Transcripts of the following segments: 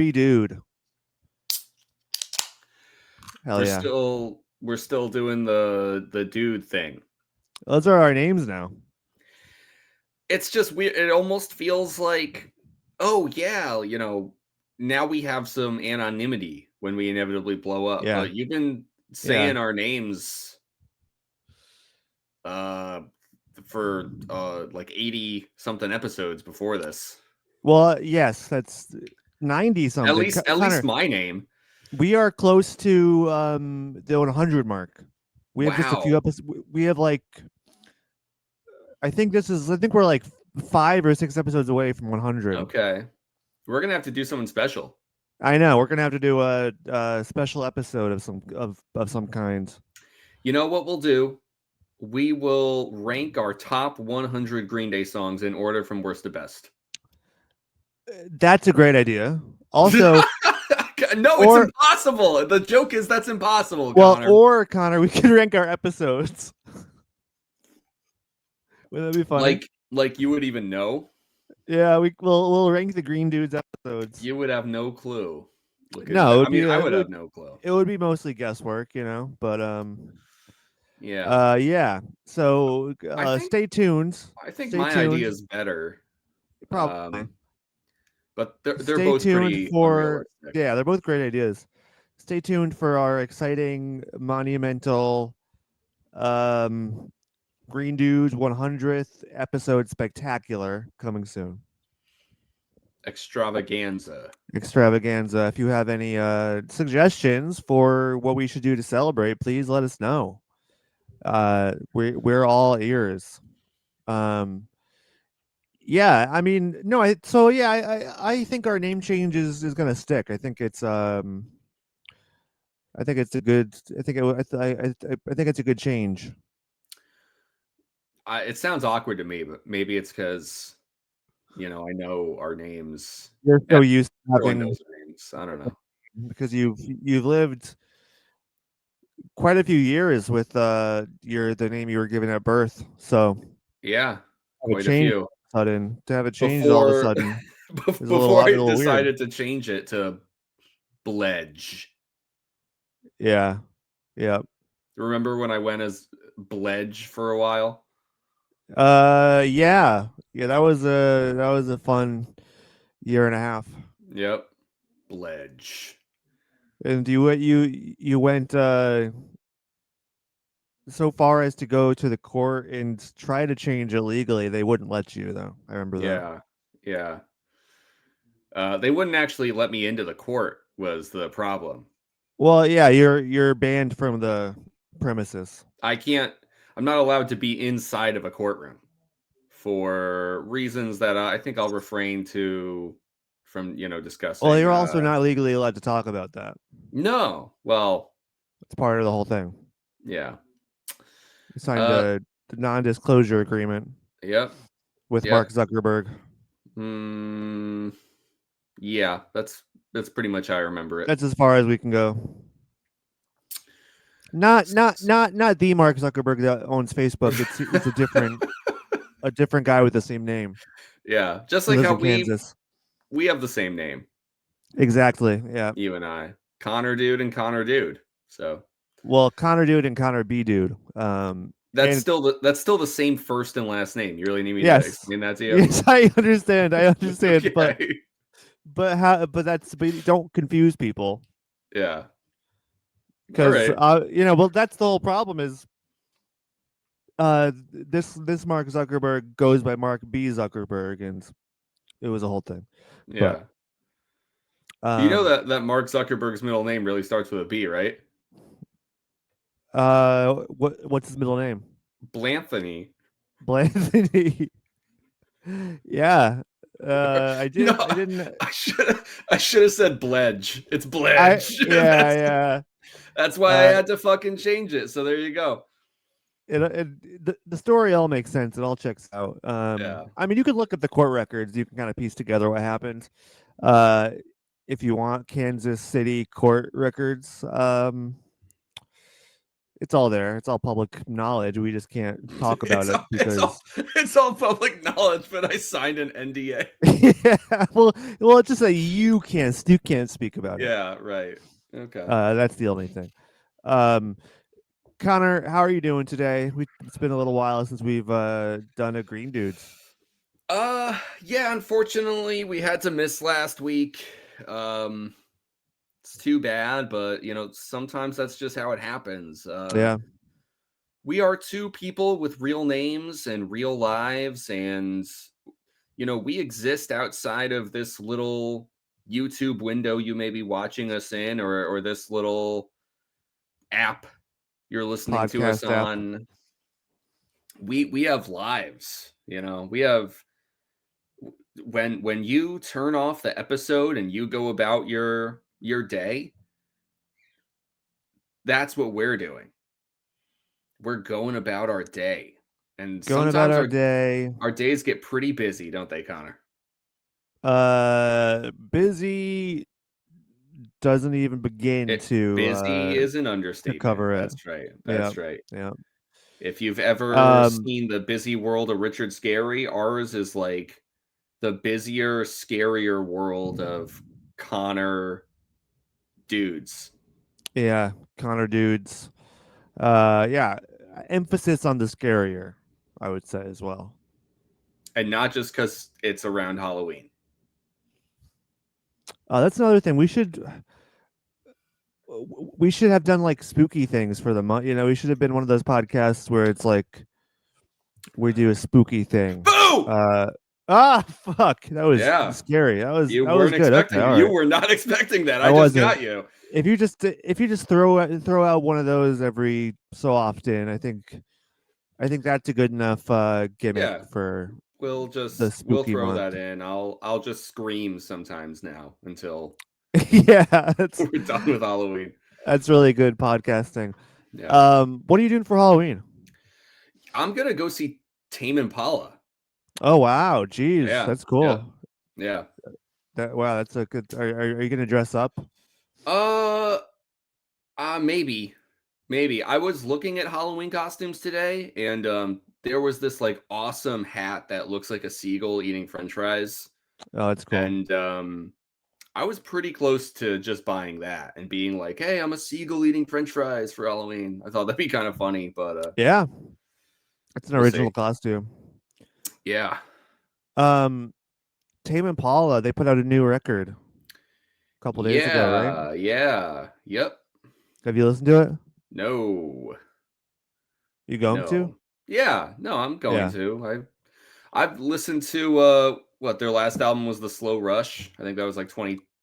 B dude. Hell yeah. We're still doing the dude thing. Those are our names now. It's just weird. It almost feels like, oh yeah, now we have some anonymity when we inevitably blow up. Yeah. But you've been Yeah. saying our names uh for like 80 something episodes before this. Well, yes, that's 90 something. At least Connor, my name. we are close to the 100 mark. We have just a few Wow. episodes. We have like, I think we're like 5 or 6 episodes away from 100. Okay. We're gonna have to do something special. I know. We're gonna have to do a special episode of some kind. You know what we'll do? We will rank our top 100 Green Day songs in order from worst to best. That's a great idea. Also, No, it's or impossible. The joke is that's impossible, well, Connor. or Connor, we can rank our episodes. Would that be funny? Like you would even know? Yeah, we'll rank the Green Dudes episodes. You would have no clue. Look at No, that. I mean, I would have no clue. it would be mostly guesswork, but Yeah. yeah. So I think stay tuned. I think Stay my idea tuned. is better. Probably. But they're Stay both tuned pretty for unrealistic. yeah, they're both great ideas. Stay tuned for our exciting monumental um Green Dudes 100th episode spectacular coming soon. Extravaganza. Extravaganza. If you have any suggestions for what we should do to celebrate, please let us know. We're all ears. Um, yeah, I mean, no, I think our name change is gonna stick. I think it's a good. I think it, I think it's a good change. It sounds awkward to me, but maybe it's because I know our names. You're so used to Everyone having knows our names. I don't know. because you've lived quite a few years with the name you were given at birth. So Yeah, have it quite a changed few. all of a sudden. To have it changed all of a Before sudden is before a I little weird. decided to change it to Bledge. Yeah. Yeah. Remember when I went as Bledge for a while? Yeah. Yeah, that was a fun year and a half. Yep, Bledge. And you went so far as to go to the court and try to change it legally. They wouldn't let you though. I remember that. Yeah, yeah. They wouldn't actually let me into the court. Was the problem? Well, yeah, you're banned from the premises. I can't. I'm not allowed to be inside of a courtroom for reasons that I think I'll refrain to from Well, discussing. you're also not legally allowed to talk about that. No, well, It's part of the whole thing. yeah. You signed Uh, a non-disclosure agreement yep, with yep. Mark Zuckerberg. Yeah, that's pretty much how I remember it. That's as far as we can go. Not the Mark Zuckerberg that owns Facebook. It's a different guy with the same name. Yeah, just He like lives how in Kansas. we have the same name, Exactly. Yeah. you and I, Connor Dude and Connor Dude. So Well, Connor Dude and Connor B Dude. And that's still the same first and last name. You really need me to yes, explain that to you? yes, I understand. I understand. Okay. But don't confuse people Yeah. All because right. well, that's the whole problem is this Mark Zuckerberg goes by Mark B Zuckerberg, and it was a whole thing. But Yeah. You know that Mark Zuckerberg's middle name really starts with a B, right? what's his middle name? Blanthony. Blanthony. Yeah. I No, didn't. I didn't. I should have said Bledge. It's I Bledge. yeah yeah. That's why I Uh, had to fucking change it. So there you go. the story all makes sense. It all checks out. Yeah. I mean, you can look at the court records. You can kind of piece together what happened. Uh, if you want Kansas City court records, it's all there. It's all public knowledge. We just can't talk about It's it all, it's all because it's all public knowledge, but I signed an NDA. yeah. Well, it's just that you can't speak about it. Yeah, right. Okay. That's the only thing. Um, Connor, how are you doing today? It's been a little while since we've done a Green Dudes. Yeah, unfortunately we had to miss last week. Um it's too bad, but sometimes that's just how it happens. Yeah, We are two people with real names and real lives, and we exist outside of this little YouTube window you may be watching us in, or this little app you're listening to us podcast app. on. We have lives, we have. When you turn off the episode and you go about your day, that's what we're doing. We're going about our day, and Going about sometimes our our day. our days get pretty busy, don't they, Connor? Busy doesn't even begin Busy is an to understatement. cover it. That's right. Yeah, That's right. yeah. If you've ever Um, seen the busy world of Richard Scarry, ours is like the busier, scarier world of Connor dudes. yeah. Connor dudes. Yeah. Emphasis on the scarier, I would say as well. And not just because it's around Halloween. That's another thing. We should have done like spooky things for the month. We should have been one of those podcasts where it's like we do a spooky thing. Boo! Uh, fuck, that was Yeah. scary. That was You that was weren't good. Okay, expecting all you right. were not expecting that. I I just wasn't. got you. If you just throw out one of those every so often, I think that's a good enough gimmick Yeah. for the We'll spooky throw month. that in. I'll just scream sometimes now until Yeah, that's we're done with Halloween. that's really good podcasting. Yeah. What are you doing for Halloween? I'm gonna go see Tame Impala. Oh wow, geez, Yeah. that's Yeah. cool. Yeah. Wow, that's a good. Are you gonna dress up? Uh maybe. Maybe. I was looking at Halloween costumes today, and there was this like awesome hat that looks like a seagull eating french fries. Oh, that's cool. And I was pretty close to just buying that and being like, "Hey, I'm a seagull eating french fries for Halloween." I thought that'd be kind of funny, but Yeah, it's an we'll original see. costume. Yeah. Um, Tame Impala, they put out a new record a couple days ago, right? Yeah. Yeah. Yep. Have you listened to it? No. You going to? No. Yeah. No, I'm going Yeah. to. I've listened to what their last album was, The Slow Rush. I think that was like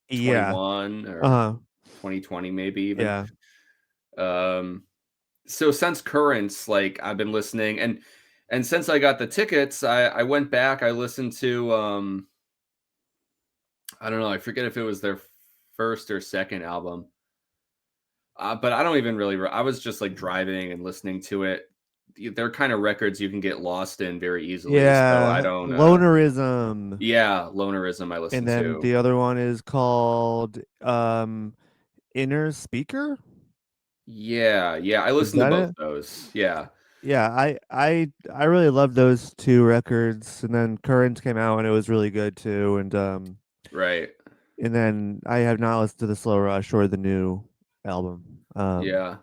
Yeah. 2021 Uh or huh. 2020 maybe even. Yeah. Um so since Currents, like I've been listening, and since I got the tickets, I went back, I listened to I don't know, I forget if it was their first or second album. But I don't even really I was just like driving and listening to it. They're kind of records you can get lost in very easily, so I Yeah. don't Lonerism. yeah, Lonerism I And listened then to. the other one is called Inner Speaker. Yeah, yeah, I Is listened to that both it? those. Yeah, Yeah, I really love those two records, and then Currents came out and it was really good too, right. and then I have not listened to the Slow Rush or the new album. Yeah.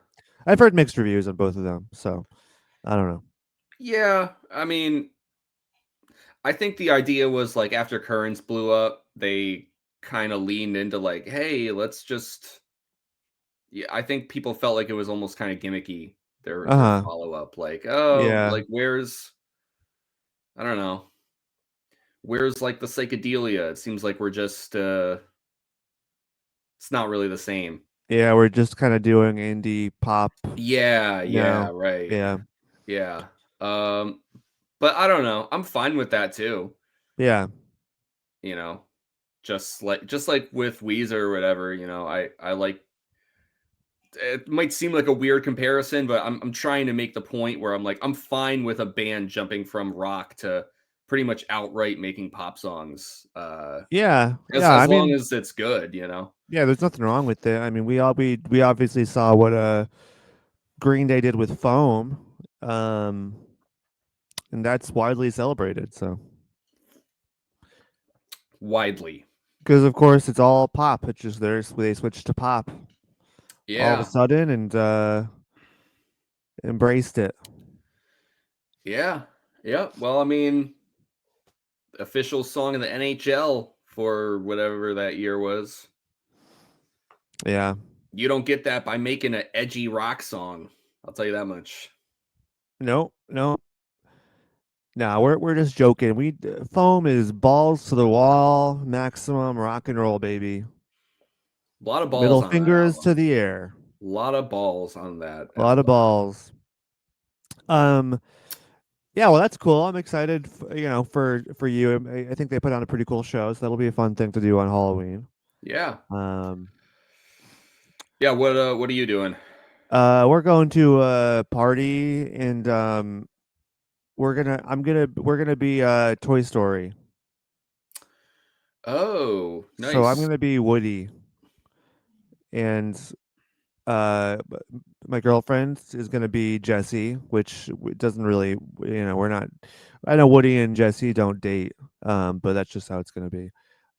I've heard mixed reviews on both of them, so I don't know. Yeah, I mean, I think the idea was like after Currents blew up, they kind of leaned into like, hey, let's just yeah, I think people felt like it was almost kind of gimmicky Uh their huh. follow-up like, oh, Yeah. like where's I don't know, where's like the psychedelia? It seems like we're just it's not really the same. Yeah, we're just kind of doing indie pop Yeah, yeah, now. right. Yeah. Yeah. Um, but I don't know. I'm fine with that too. Yeah. You know, just like with Weezer or whatever. I like. It might seem like a weird comparison, but I'm trying to make the point where I'm like I'm fine with a band jumping from rock to pretty much outright making pop songs. Yeah. As Yeah. I as long mean, as it's good. yeah, there's nothing wrong with it. I mean, we obviously saw what Green Day did with Foam. Um and that's widely celebrated, so Widely. because of course it's all pop. It's just they switched to pop all of a Yeah. sudden and embraced it. Yeah. Yeah. Well, I mean, official song in the NHL for whatever that year was. Yeah. You don't get that by making an edgy rock song. I'll tell you that much. No, no. No, we're just joking. Foam is balls to the wall, maximum rock and roll, baby. A lot of balls Middle on that fingers to album. the air. A lot of balls on that A lot of album. balls. Um, yeah, well, that's cool. I'm excited, for you. I think they put on a pretty cool show, so that'll be a fun thing to do on Halloween. Yeah. Um, Yeah, what are you doing? we're going to a party, and we're gonna be Toy Story. Oh, So I'm nice. gonna be Woody, and b- my girlfriend is gonna be Jessie, which doesn't really, we're not. I know Woody and Jessie don't date, but that's just how it's gonna be.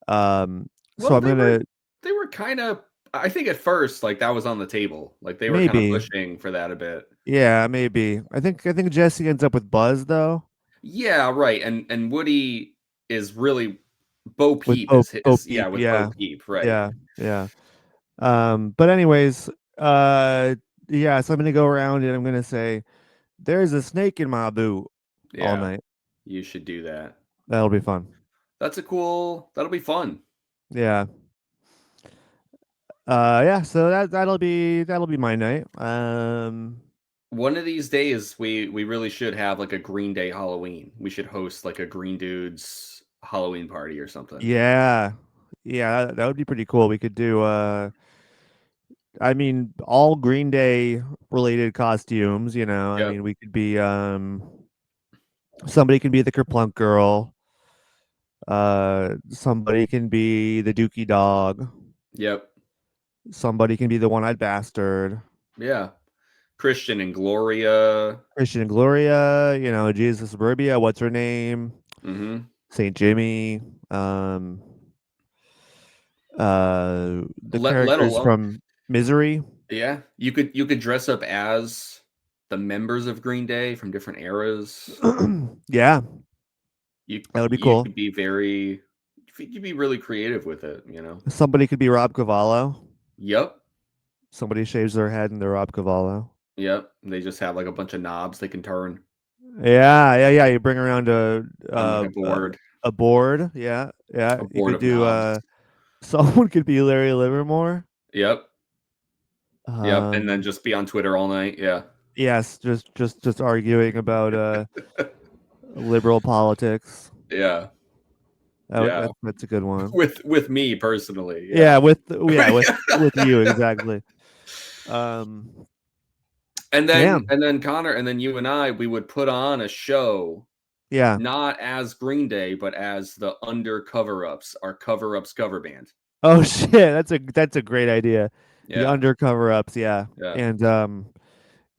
So Well, I'm gonna they were kind of I think at first like that was on the table. Like they were kind of maybe, pushing for that a bit. yeah, maybe. I think Jessie ends up with Buzz though, Yeah, right. And Woody is really Bo with Peep is Bo his yeah, Peep. with Bo Yeah, Peep, right. yeah, yeah. But anyways, uh, yeah. So I'm gonna go around and I'm gonna say, "There's a snake in my boot" all Yeah, night. you should do that. That'll be fun. That'll be fun. Yeah. Yeah. So that'll be my night. One of these days we really should have like a Green Day Halloween. We should host like a Green Dudes Halloween party or something. Yeah. Yeah, that would be pretty cool. We could do I mean all Green Day related costumes, I Yep. mean we could be somebody can be the Kerplunk girl, somebody can be the Dookie dog, Yep. somebody can be the one-eyed bastard, Yeah. Christian and Gloria. Christian and Gloria, Jesus Suburbia, what's her name? Mhm. Saint Jimmy, um the Let characters alone from Misery. yeah, you could dress up as the members of Green Day from different eras. Yeah, You that would be you cool. could be very you'd be really creative with it. Somebody could be Rob Cavallo. Yep. Somebody shaves their head and they're Rob Cavallo. Yep. They just have like a bunch of knobs they can turn Yeah, yeah, yeah. You bring around on like a board. Yeah, yeah. a You board could of do knobs. someone could be Larry Livermore. Yep. Yep. And then Um, just be on Twitter all night. Yeah. yes, just arguing about liberal politics. Yeah. That, Yeah. that's a good one. With me personally. Yeah, Yeah. with you exactly. Um, And then damn. and then Connor and then you and I we would put on a show Yeah. not as Green Day but as the Under Cover Ups, our Cover Ups cover band. Oh shit, that's a great idea. The Yeah. undercover ups, yeah. Yeah. And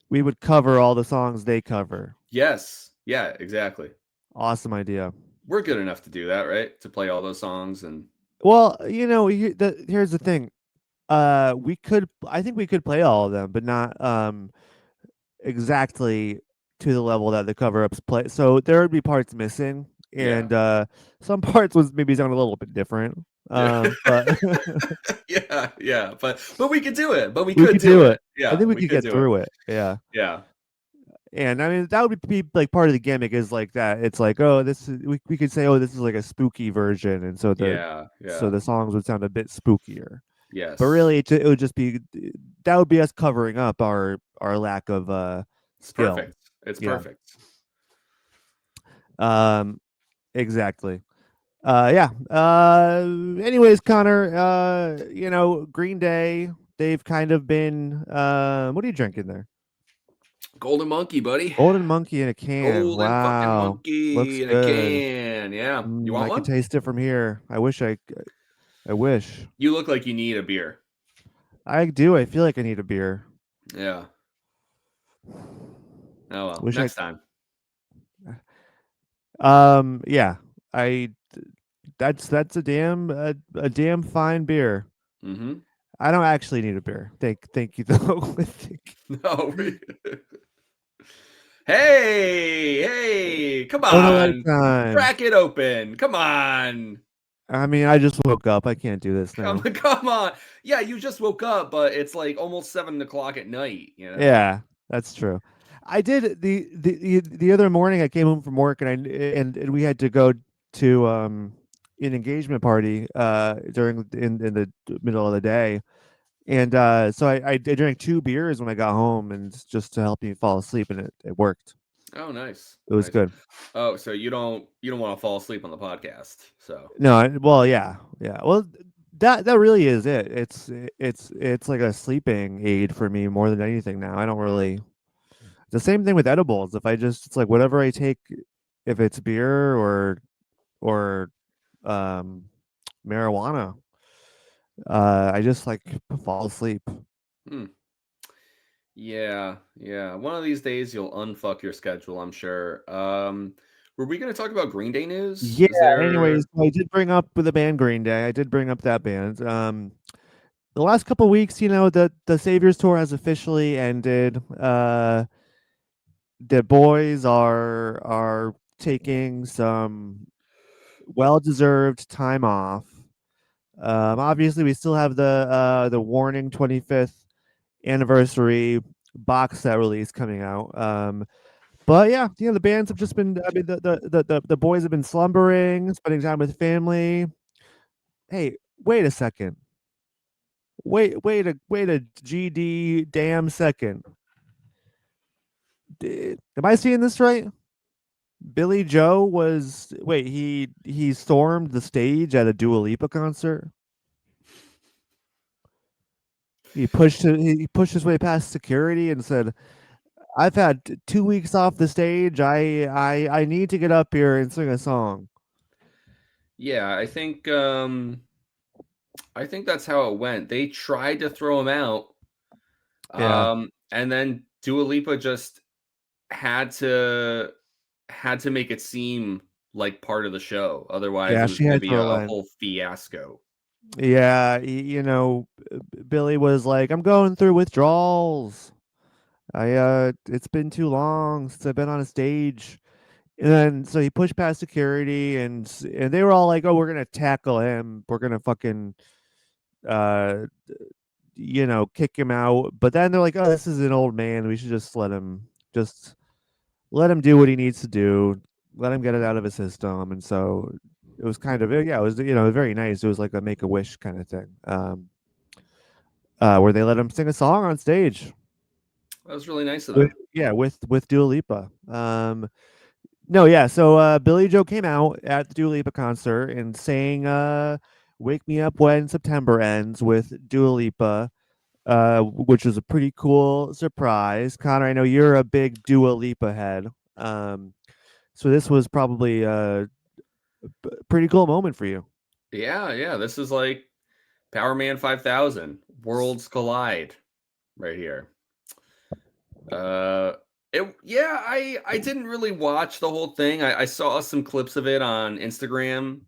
we would cover all the songs they cover. Yes. Yeah, exactly. Awesome idea. We're good enough to do that, right? To play all those songs and Well, here's the thing. I think we could play all of them, but not exactly to the level that the cover ups play. So there would be parts missing, yeah. and some parts was maybe sound a little bit different. Yeah. But Yeah, yeah. But we could do it. But we we could could do do it. it. I Yeah, think we we could could get do it. through it. Yeah. Yeah. And I mean that would be like part of the gimmick is like that. It's like, oh, we could say, oh, this is like a spooky version, and Yeah, so yeah. the songs would sound a bit spookier. But Yes. really, it would just be that would be us covering up our lack of skill. Perfect. It's Yeah, perfect. Um, exactly. Yeah. Anyways, Connor, Green Day, they've kind of been what are you drinking there? Golden monkey, buddy. Golden Monkey in a can. Golden fucking Wow. Looks monkey in a good. can. Yeah. You Mm, want I can one? taste it from here. I wish. You look like you need a beer. I do. I feel like I need a beer. Yeah. Oh well. Wish I Next time. yeah. I that's a damn fine beer. Mm-hmm. I don't actually need a beer. Thank you though. No. Hey, hey, come For the on. lifetime. Crack it open. Come on. I mean, I just woke up. I can't do this Come now. come on. Yeah, you just woke up, but it's like almost 7 o'clock at night, you know? Yeah, that's true. I did the other morning. I came home from work and we had to go to an engagement party during in the middle of the day, and so I drank two beers when I got home, and just to help me fall asleep, and it worked. Oh, nice. It was Nice. good. Oh, so you don't want to fall asleep on the podcast. So, No, well, yeah, yeah. Well, that really is it. It's like a sleeping aid for me more than anything now. I don't really. The same thing with edibles. If I just it's like whatever I take, if it's beer or um marijuana, I just like fall asleep. hmm. Yeah, yeah. One of these days you'll unfuck your schedule, I'm sure. Were we going to talk about Green Day news? Yeah. Is there Anyways, I did bring up with the band Green Day. I did bring up that band. The last couple weeks, the Saviors tour has officially ended. The boys are taking some well deserved time off. Obviously, we still have the Warning 25th anniversary box set release coming out. But yeah, the bands have just been. I mean, the boys have been slumbering, spending time with family. Hey, wait a second. Wait a GD damn second. Am I seeing this right? Billy Joe was wait he stormed the stage at a Dua Lipa concert. He pushed his way past security and said, "I've had 2 weeks off the stage. I need to get up here and sing a song." Yeah, I think that's how it went. They tried to throw him out, Yeah, and then Dua Lipa just had to had to make it seem like part of the show. Otherwise, yeah, it was she going to had be to a relent. whole fiasco. Yeah, Billy was like, "I'm going through withdrawals. It's been too long since I've been on a stage." And then so he pushed past security and they were all like, "Oh, we're gonna tackle him. We're gonna fucking uh kick him out." But then they're like, "Oh, this is an old man. We should just let him do what he needs to do. Let him get it out of his system." And so it was kind of yeah, it was very nice. It was like a make a wish kind of thing. Where they let him sing a song on stage. That was really nice of them. Yeah, with Dua Lipa. No, yeah. So Billy Joe came out at the Dua Lipa concert and sang "Wake Me Up When September Ends" with Dua Lipa, which was a pretty cool surprise. Connor, I know you're a big Dua Lipa head, um, so this was probably a pretty cool moment for you. Yeah, yeah. This is like Power Man 5000, Worlds Collide right here. Uh I didn't really watch the whole thing. I saw some clips of it on Instagram,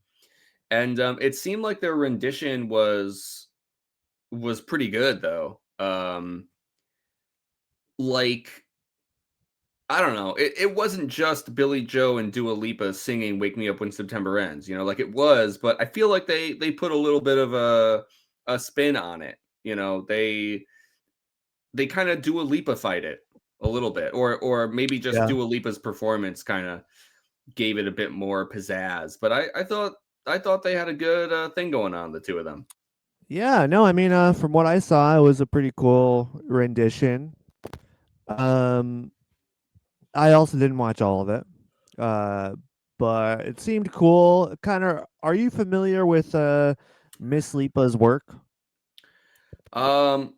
and it seemed like their rendition was pretty good though. Like I don't know. It wasn't just Billy Joe and Dua Lipa singing "Wake Me Up When September Ends." You know, like it was, but I feel like they put a little bit of a spin on it. You know, they kind of Dua Lipa fight it a little bit, or maybe just Yeah, Dua Lipa's performance kind of gave it a bit more pizzazz. But I thought they had a good thing going on, the two of them. yeah. No, I mean, from what I saw, it was a pretty cool rendition. Um, I also didn't watch all of it. but it seemed cool. Kind of. Are you familiar with Miss Lipa's work? Um,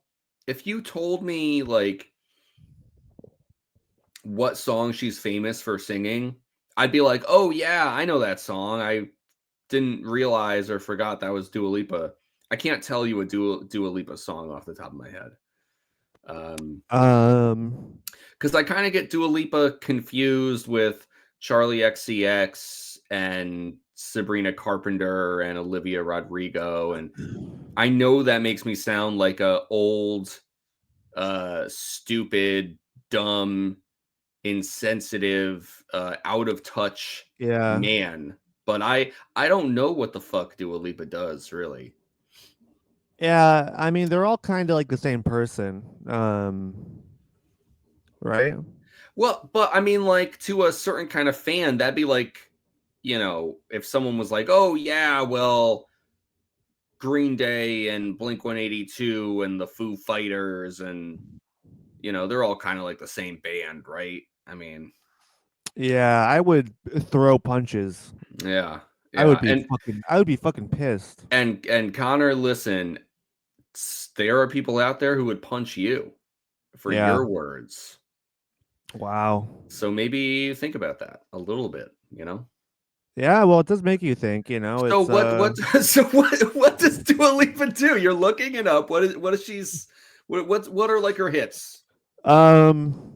if you told me like what song she's famous for singing, I'd be like, "Oh yeah, I know that song." I didn't realize or forgot that was Dua Lipa. I can't tell you a Dua Lipa song off the top of my head. Um, Because I kind of get Dua Lipa confused with Charlie XCX and Sabrina Carpenter and Olivia Rodrigo, and I know that makes me sound like a old, stupid, dumb, insensitive, out of touch yeah, man. But I don't know what the fuck Dua Lipa does really. yeah. I mean, they're all kind of like the same person. Right? Well, but I mean, like to a certain kind of fan, that'd be like, if someone was like, "Oh yeah, well, Green Day and Blink 182 and the Foo Fighters and they're all kind of like the same band, right?" I mean, Yeah, I would throw punches. yeah, I would yeah, be fucking. I would be fucking pissed. and Connor, listen, there are people out there who would punch you for Yeah. your words. Wow. So maybe think about that a little bit. Yeah, well, it does make you think, So it's so what does Dua Lipa do? You're looking it up. What is she's what are like her hits? um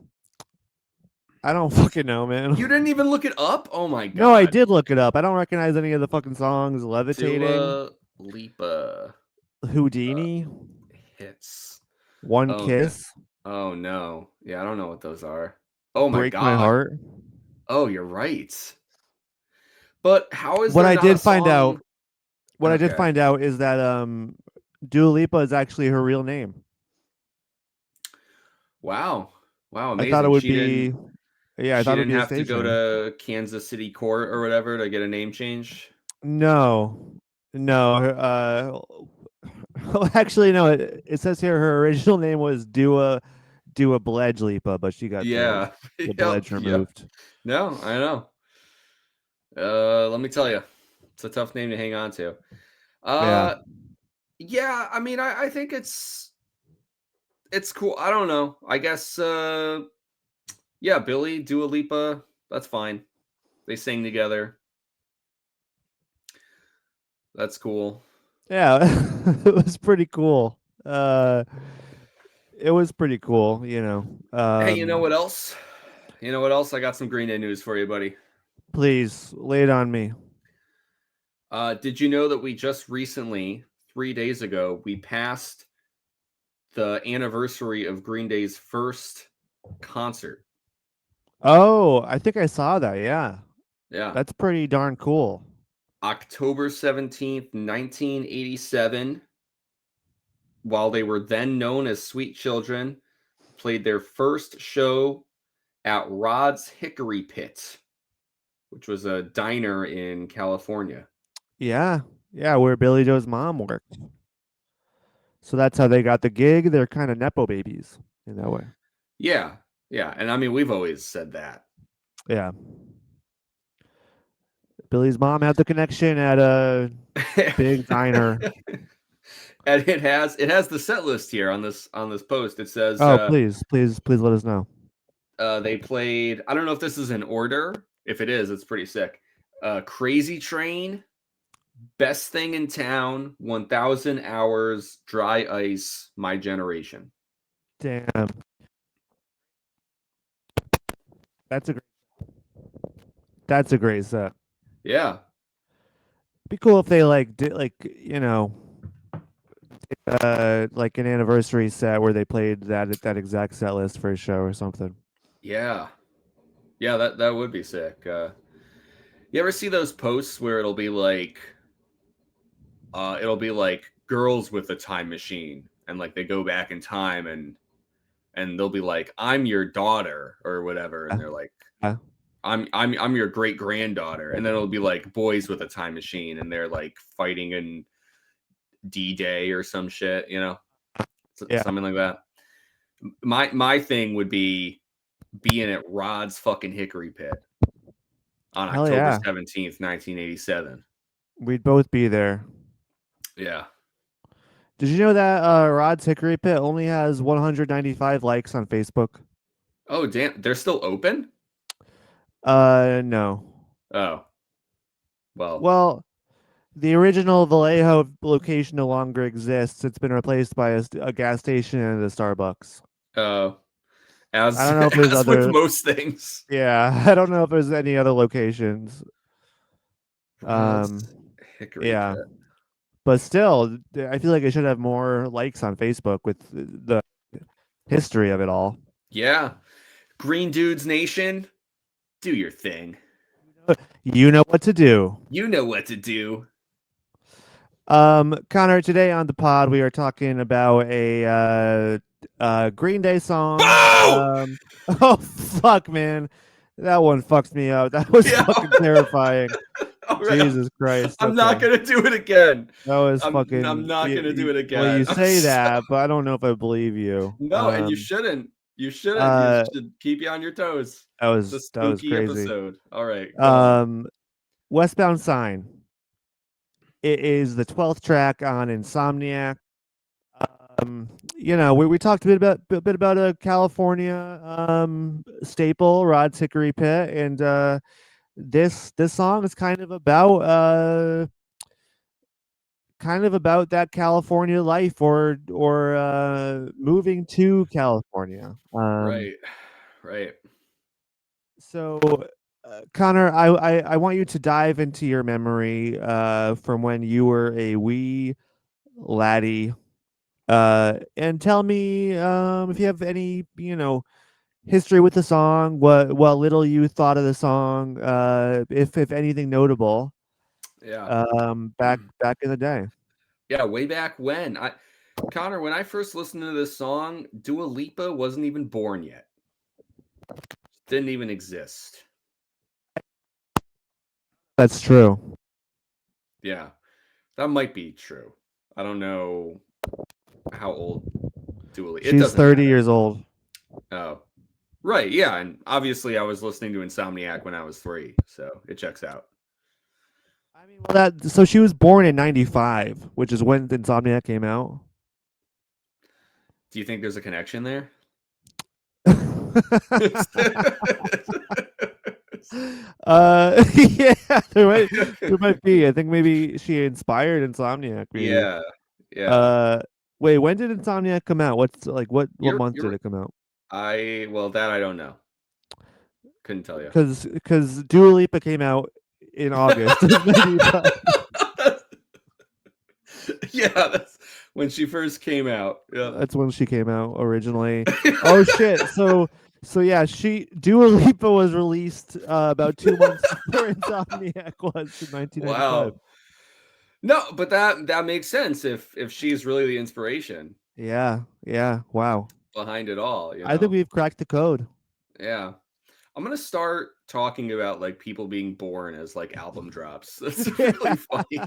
I don't fucking know, You man. didn't even look it up? Oh my No, I god. did look it up. I don't recognize any of the fucking songs. Levitating, Dua Lipa uh, Houdini, hits. One Oh no. Kiss, Oh no. Yeah, I don't know what those are. Oh my Break My god. Heart. Oh, you're right. But how is What there I not a did find out, song? what I did Okay. find out is that Dua Lipa is actually her real name. Wow. Wow, I thought it amazing. would She be didn't yeah, I she thought it would didn't be a have to stage go name. to Kansas City court or whatever to get a name change? No. No, well, actually, no. It says here her original name was Dua Bledge Lipa, but she got the Yeah. the Yep, Bledge yep. removed. No, I know. Let me tell you, it's a tough name to hang on to. Yeah, Uh, yeah, I mean, I think it's cool. I don't know. I guess, yeah, Billy, Dua Lipa, that's fine. They sing together. That's cool. yeah, it was pretty cool. It was pretty cool. Hey, you know what else? You know what else? I got some Green Day news for you, buddy. Please lay it on me. Did you know that we just recently, 3 days ago, we passed the anniversary of Green Day's first concert? Oh, I think I saw that. Yeah, Yeah. that's pretty darn cool. October 17th, 1987, while they were then known as Sweet Children, played their first show at Rod's Hickory Pit, which was a diner in California. Yeah, yeah, where Billy Joe's mom worked. So that's how they got the gig. They're kind of nepo babies in that way. Yeah. Yeah. And I mean, we've always said that. Yeah. Billy's mom had the connection at a big diner. And it has the set list here on this post. It says Oh, please, please, please let us know. they played. I don't know if this is in order. If it is, it's pretty sick. Crazy Train, Best Thing in Town, 1,000 Hours, Dry Ice, My Generation. Damn, that's a great set. Yeah, Be cool if they like did like like an anniversary set where they played that exact set list for a show or something. yeah, yeah. That would be sick. You ever see those posts where it'll be like girls with a time machine and like they go back in time and they'll be like, "I'm your daughter" or whatever, and Yeah. they're like, Yeah. I'm your great granddaughter, and then it'll be like boys with a time machine, and they're like fighting in D-Day or some shit, Yeah. something like that. My thing would be being at Rod's fucking Hickory Pit. on Hell October yeah. 17th, 1987. We'd both be there. Yeah. Did you know that Rod's Hickory Pit only has 195 likes on Facebook? Oh, damn. They're still open? No. Oh, well. Well, the original Vallejo location no longer exists. It's been replaced by a gas station and a Starbucks. Uh, I as don't know if there's as with other. most things. Yeah, I don't know if there's any other locations. Um, Rod's Hickory yeah, Pit. but still, I feel like it should have more likes on Facebook with the history of it all. Yeah. Green Dudes Nation, do your thing. You know what to do. You know what to do. Connor, today on the pod we are talking about a Green Day song. Boo! Oh fuck, man, that one fucks me up. That was Yeah. fucking terrifying. All right. Jesus Christ. I'm not Okay, gonna do it again. that was I'm fucking. not gonna do it Well, you again. I'm say so that, but I don't know if I believe you. no, and you shouldn't. You shouldn't. You Uh, should keep you on your toes. It's a that was spooky crazy. episode. All right, go on. Um, Westbound Sign. It is the 12th track on Insomniac. We talked a bit about a California staple, Rod's Hickory Pit, and this song is kind of about that California life or moving to California. Right. Right. So Connor, I want you to dive into your memory from when you were a wee laddie, and tell me if you have any, history with the song, what little you thought of the song, if anything notable, Yeah. back in the day. Yeah, way back when. I Connor, when I first listened to this song, Dua Lipa wasn't even born yet. Didn't even exist. That's true. Yeah. That might be true. I don't know how old Dua Lipa. It She's doesn't 30 matter. years old. Oh. Right, yeah, and obviously I was listening to Insomniac when I was 3, so it checks out. I mean, well, that so she was born in '95, which is when Insomnia came out. Do you think there's a connection there? Yeah, there might be. I think maybe she inspired Insomniac. Maybe. Yeah, yeah. Uh, Wait, when did Insomniac come out? What month did You're it come out? well, that I don't know. Couldn't tell you. Because Dua Lipa came out in August of '95. Yeah, that's when she first came out. Yep. That's when she came out originally. Oh shit! So yeah, Dua Lipa was released about 2 months before Insomniac was in 1995. Wow. No, but that makes sense if she's really the inspiration Yeah, yeah. Wow. behind it all, I think we've cracked the code. Yeah. I'm gonna start talking about like people being born as like album drops. That's really funny.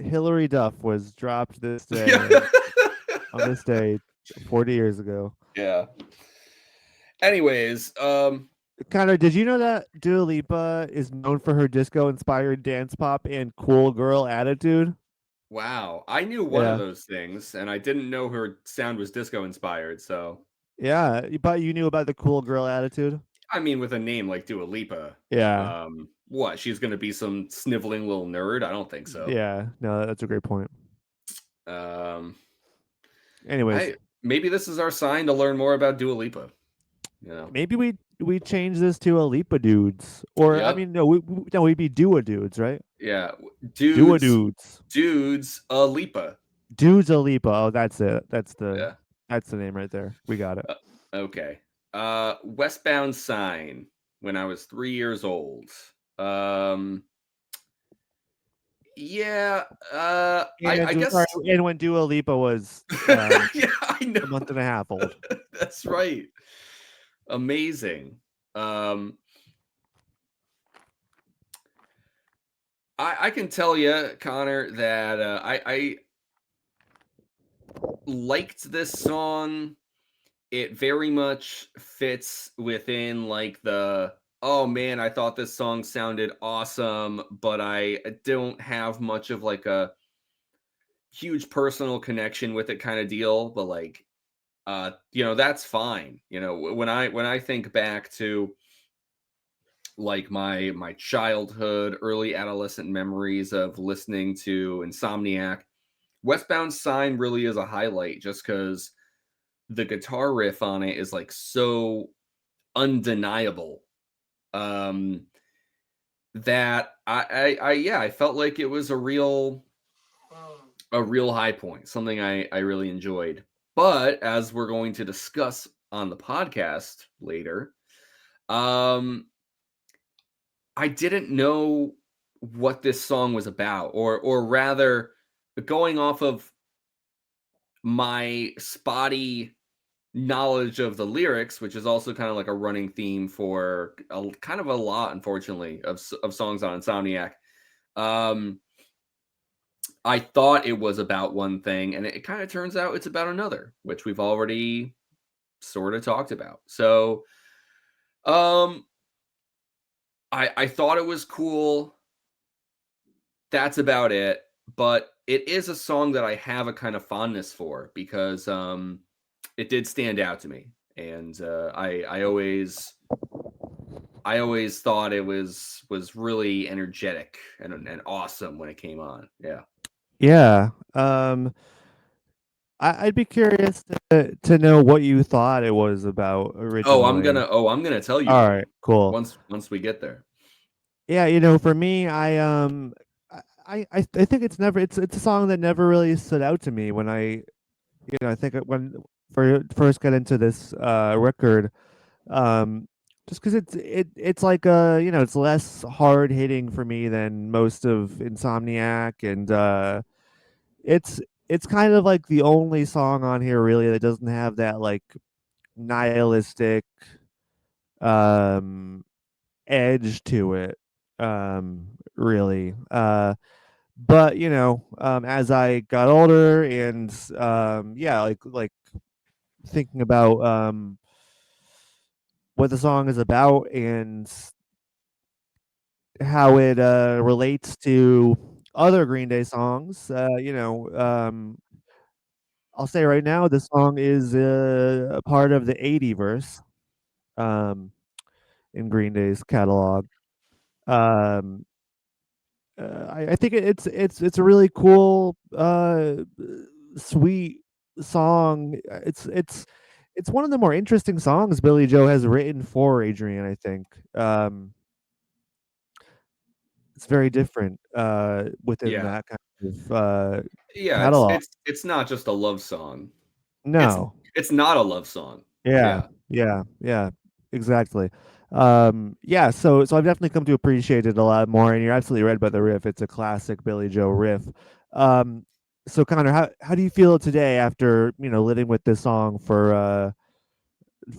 Hillary Duff was dropped this day Yeah. on this day 40 years ago. Yeah. Anyways, Connor, did you know that Dua Lipa is known for her disco-inspired dance pop and cool girl attitude? wow. I knew one of Yeah, those things, and I didn't know her sound was disco inspired. So, yeah. But you knew about the cool girl attitude? I mean, with a name like Dua Lipa, Yeah, what? She's gonna be some sniveling little nerd? I don't think so. yeah. No, that's a great point. Um, Anyways, I maybe this is our sign to learn more about Dua Lipa. You know? maybe we change this to a Lipa dudes, or I Yep. mean, no, no, we'd be Dua dudes, right? Yeah. Dua Dudes, dudes. dudes, a Lipa. Dudes a Lipa. Oh, that's it. Yeah. That's the name right there. We got it. Uh, okay. Westbound sign when I was 3 years old. Um, yeah. I And guess. and when Dua Lipa was Yeah, I a know. month and a half old. That's right. Amazing. Um, I can tell you, Connor, that I liked this song. It very much fits within like the oh man, I thought this song sounded awesome, but I don't have much of like a huge personal connection with it kind of deal. But like, that's fine. When I think back to like my childhood, early adolescent memories of listening to Insomniac, Westbound Sign really is a highlight just because the guitar riff on it is like so undeniable. Um, that yeah, I felt like it was a real high point, something I really enjoyed. But as we're going to discuss on the podcast later, um, I didn't know what this song was about, or rather, going off of my spotty knowledge of the lyrics, which is also kind of like a running theme for kind of a lot, unfortunately, of songs on Insomniac. Um, I thought it was about one thing, and it kind of turns out it's about another, which we've already sort of talked about. So, um, I thought it was cool. That's about it. But it is a song that I have a kind of fondness for because it did stand out to me, and I always thought it was really energetic and awesome when it came on. Yeah. Yeah. I'd be curious to know what you thought it was about Oh, I'm gonna originally. oh, I'm gonna tell you All right, then cool. once we get there. Yeah, for me, I think it's a song that never really stood out to me when I think when first got into this record, um just because it's like it's less hard hitting for me than most of Insomniac, and it's it's kind of like the only song on here really that doesn't have that like nihilistic um edge to it, really. But as I got older and yeah, like thinking about what the song is about and how it relates to other Green Day songs, I'll say right now this song is a part of the 80 verse um in Green Day's catalog. um I think it's a really cool, sweet song. It's one of the more interesting songs Billy Joe has written for Adrian. I think it's very different within Yeah. that kind of Yeah, it's catalog. it's it's not just a love song. It's No, it's not a love song. yeah, Yeah. yeah, exactly. Yeah, so I've definitely come to appreciate it a lot more, and you're absolutely right about the riff. It's a classic Billy Joe riff. Um, so Connor, how do you feel today after living with this song for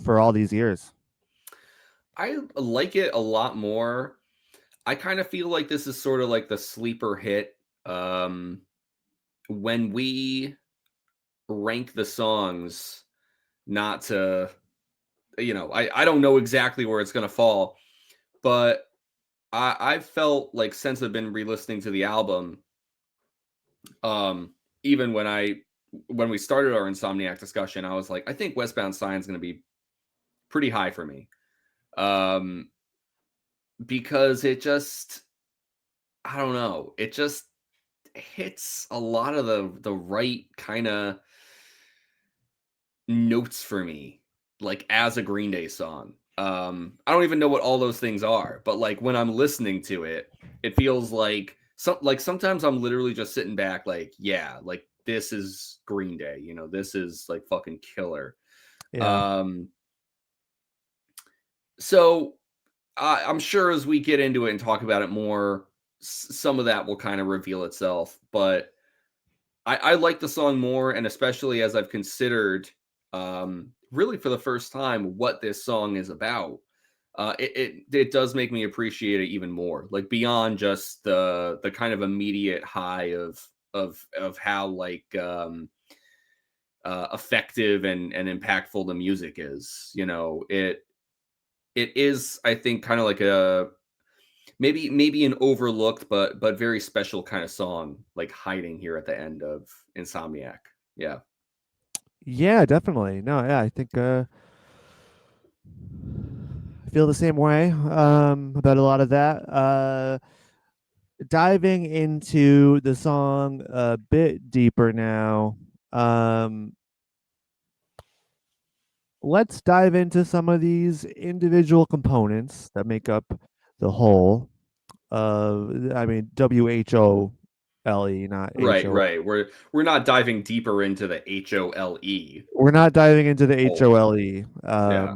all these years? I like it a lot more. I kind of feel like this is sort of like the sleeper hit. Um, when we rank the songs, not to, I don't know exactly where it's gonna fall, but I've felt like since I've been re-listening to the album, even when we started our Insomniac discussion, I was like, I think Westbound Sign's gonna be pretty high for me. Um, because it just, I don't know, it just hits a lot of the right kind of notes for me, like as a Green Day song. I don't even know what all those things are, but like when I'm listening to it, it feels like sometimes I'm literally just sitting back, like, yeah, like this is Green Day, this is like fucking killer. Yeah, Um, so I'm sure as we get into it and talk about it more, some of that will kind of reveal itself. But I like the song more, and especially as I've considered, really for the first time, what this song is about. It does make me appreciate it even more, like beyond just the kind of immediate high of how like effective and impactful the music is. it is, I think, kind of like a maybe an overlooked but very special kind of song, like hiding here at the end of Insomniac. Yeah. Yeah, definitely. No, yeah, I think I feel the same way about a lot of that. Diving into the song a bit deeper now. Um, let's dive into some of these individual components that make up the whole of, I mean, WHOLE, not Right, HO. right. We're not diving deeper into the HOLE. We're not diving into the Oh, HOLE, yeah.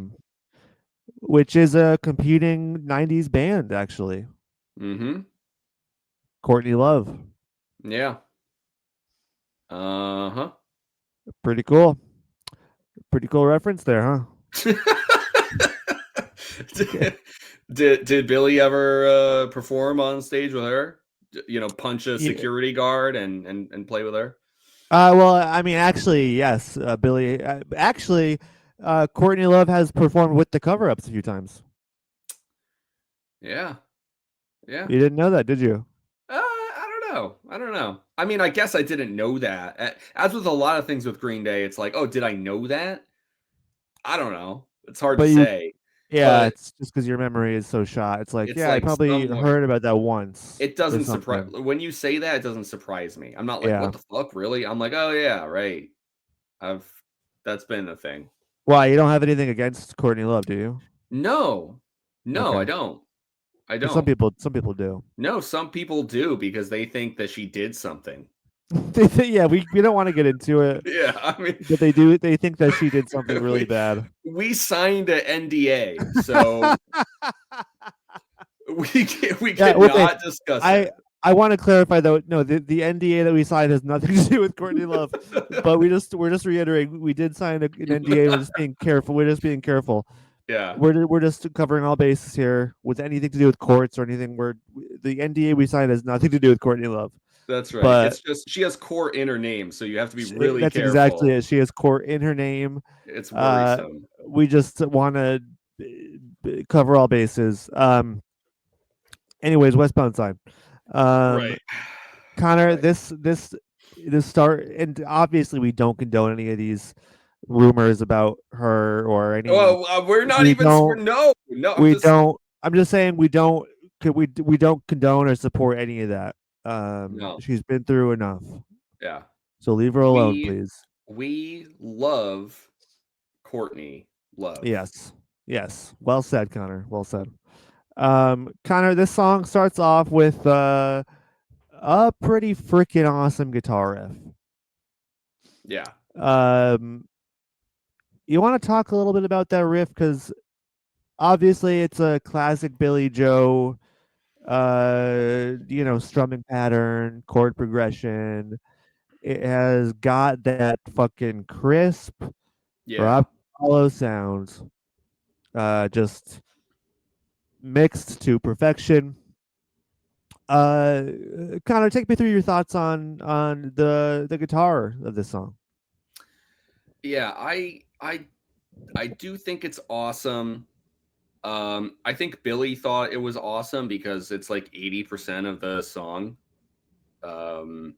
which is a competing 90s band, actually. Mhm. Courtney Love. Yeah. Uh-huh. Pretty cool. Pretty cool reference there, huh? Did Billy ever perform on stage with her? Punch a Yeah. security guard and play with her? Well, I mean, actually, yes, Billy. Actually, Courtney Love has performed with the cover ups a few times. Yeah. Yeah. You didn't know that, did you? I don't know. I don't know. I mean, I guess I didn't know that. As with a lot of things with Green Day, it's like, oh, did I know that? I don't know. It's hard But to you, say, yeah, but it's just because your memory is so shot. It's like, it's yeah, I like probably somewhat. heard about that once It or doesn't surprise something. when you say that. It doesn't surprise me. I'm not like, Yeah. what the fuck, really? I'm like, oh yeah, right. I've that's been a thing. Why, you don't have anything against Courtney Love, do you? No, no, I Okay. don't. I Because don't. some people do. No, some people do because they think that she did something. Yeah, we don't want to get into it, Yeah, I mean, but they do. They think that she did something really we bad. we signed an NDA, so we Yeah, wait. cannot discuss I it. I want to clarify though. No, the NDA that we signed has nothing to do with Courtney Love. But we're just reiterating we did sign an NDA. We're just being careful. We're just being careful. Yeah, We're just covering all bases here with anything to do with courts or anything. The NDA we signed has nothing to do with Courtney Love. that's right. But It's just she has core in her name, so you have to be really that's exactly careful. it. She has court in her name. It's Uh, worrisome. we just want to cover all bases. Anyways, Westbound Side. Um, Right. Connor, Right. this start, and obviously we don't condone any of these rumors about her or any. Well, we're not We even don't. no, no, I'm We just don't. I'm just saying we don't. We don't condone or support any of that. no. She's been through enough, Yeah. so leave her alone, We please. we love Courtney Love. Yes, yes. Well said, Connor. Well said. Connor, this song starts off with a pretty freaking awesome guitar riff. Yeah. Um, you want to talk a little bit about that riff because obviously it's a classic Billy Joe, strumming pattern, chord progression. It has got that fucking crisp, Yeah. drop hollow sound, just mixed to perfection. Uh, Connor, take me through your thoughts on the guitar of this song. Yeah, I do think it's awesome. I think Billy thought it was awesome because it's like 80% of the song. Um,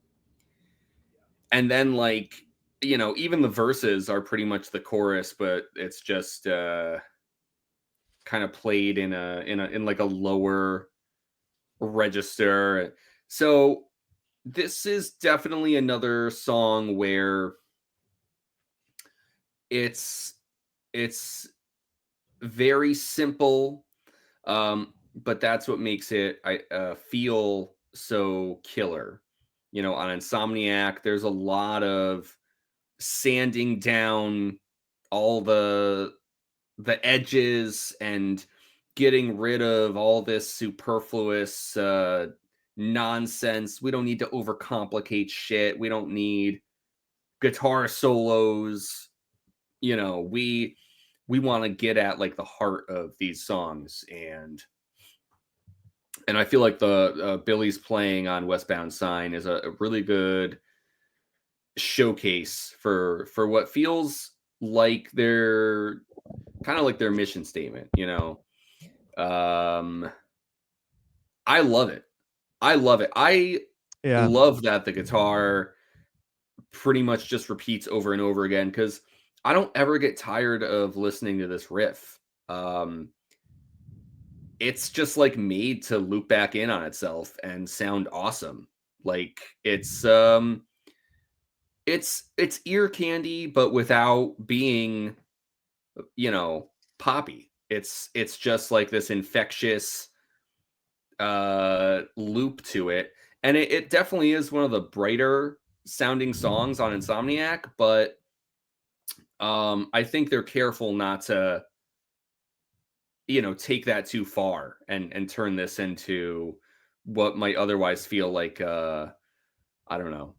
and then like, even the verses are pretty much the chorus, but it's just kind of played in like a lower register. So this is definitely another song where it's it's very simple, but that's what makes it I feel so killer. On Insomniac, there's a lot of sanding down all the edges and getting rid of all this superfluous nonsense. We don't need to overcomplicate shit. We don't need guitar solos. We want to get at like the heart of these songs, and I feel like the Billy's playing on Westbound Sign is a really good showcase for what feels like their kind of like their mission statement. Um, I love it. I love it. I Yeah. love that the guitar pretty much just repeats over and over again because I don't ever get tired of listening to this riff. Um, it's just like made to loop back in on itself and sound awesome. Like it's ear candy, but without being, you know, poppy. It's just like this infectious loop to it. And it definitely is one of the brighter sounding songs on Insomniac, but I think they're careful not to, you know, take that too far and turn this into what might otherwise feel like I don't know,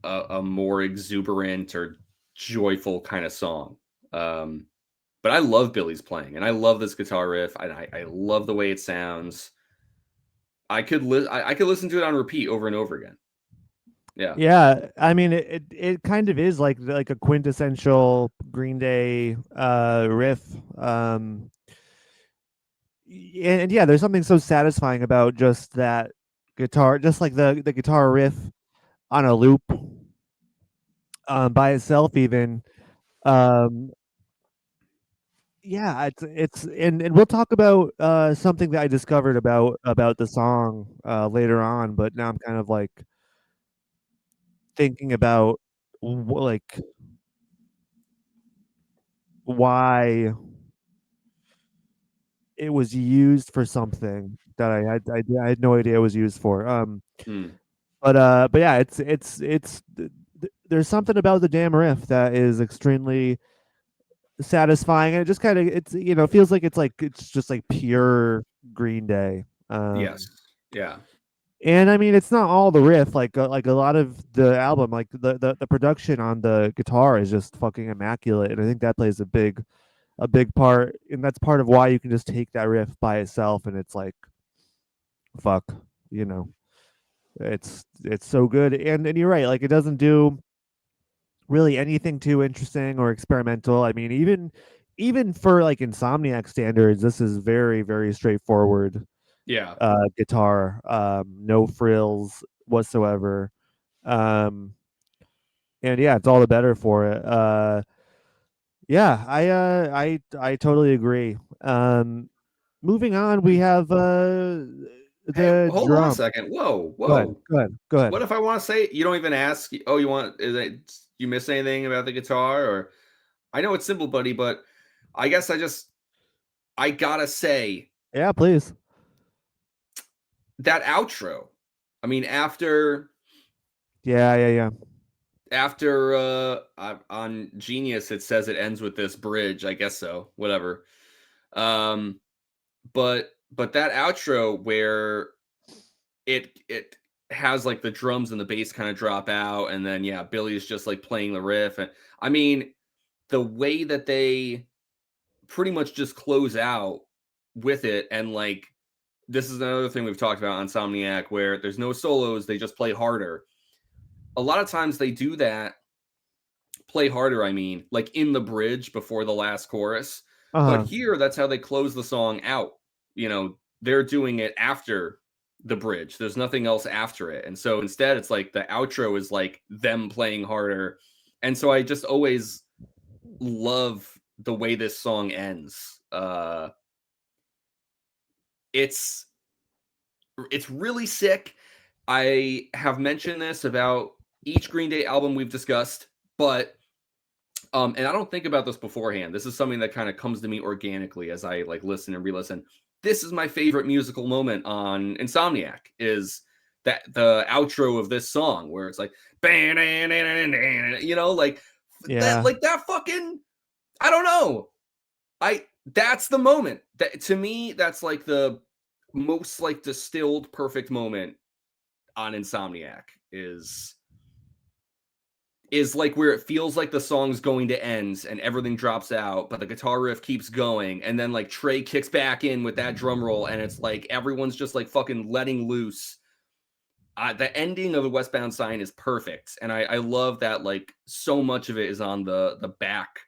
a more exuberant or joyful kind of song. Um, but I love Billy's playing, and I love this guitar riff. I love the way it sounds. I could listen to it on repeat over and over again. Yeah. Yeah, I mean it kind of is like a quintessential Green Day riff. And yeah, there's something so satisfying about just that guitar, just like the guitar riff on a loop by itself even. Um yeah, it's and we'll talk about something that I discovered about the song later on, but now I'm kind of like thinking about like why it was used for something that I had no idea it was used for. Mm. But yeah, there's something about the damn riff that is extremely satisfying, and it just kind of it's feels like it's just like pure Green Day. Yes. Yeah. And I mean, it's not all the riff. Like a lot of the album, like the production on the guitar is just fucking immaculate, and I think that plays a big part, and that's part of why you can just take that riff by itself, and it's like fuck, you know, it's so good. And you're right, like it doesn't do really anything too interesting or experimental. I mean, even for like Insomniac standards, this is very straightforward Yeah. guitar, no frills whatsoever. Um, and yeah, it's all the better for it. Yeah, I totally agree. Moving on, we have Hey, the hold on a drum. second. Whoa, Go ahead, whoa. go ahead, go ahead. What if I want to say you don't even ask? Oh, you want? Is it you miss anything about the guitar? Or I know it's simple, buddy, but I guess I gotta say Yeah, please. that outro. I mean, Yeah. after on Genius, it says it ends with this bridge. I guess so. Whatever. Um, but that outro where it has like the drums and the bass kind of drop out, and then yeah, Billy's just like playing the riff, and I mean the way that they pretty much just close out with it, and like this is another thing we've talked about on Insomniac where there's no solos, they just play harder. A lot of times they do that, play harder, I mean, like in the bridge before the last chorus. But Uh-huh. here, that's how they close the song out. You know, they're doing it after the bridge. There's nothing else after it. And so instead, it's like the outro is like them playing harder. And so I just always love the way this song ends. It's it's really sick. I have mentioned this about each Green Day album we've discussed, but and I don't think about this beforehand. This is something that kind of comes to me organically as I like listen and re-listen. This is my favorite musical moment on Insomniac is that the outro of this song where it's like you know Yeah. like that fucking I don't know. I that's the moment. That to me that's like the most like distilled perfect moment on Insomniac is like where it feels like the song's going to end and everything drops out, but the guitar riff keeps going, and then like Trey kicks back in with that drum roll, and it's like everyone's just like fucking letting loose. The ending of the Westbound sign is perfect, and I love that like so much of it is on the back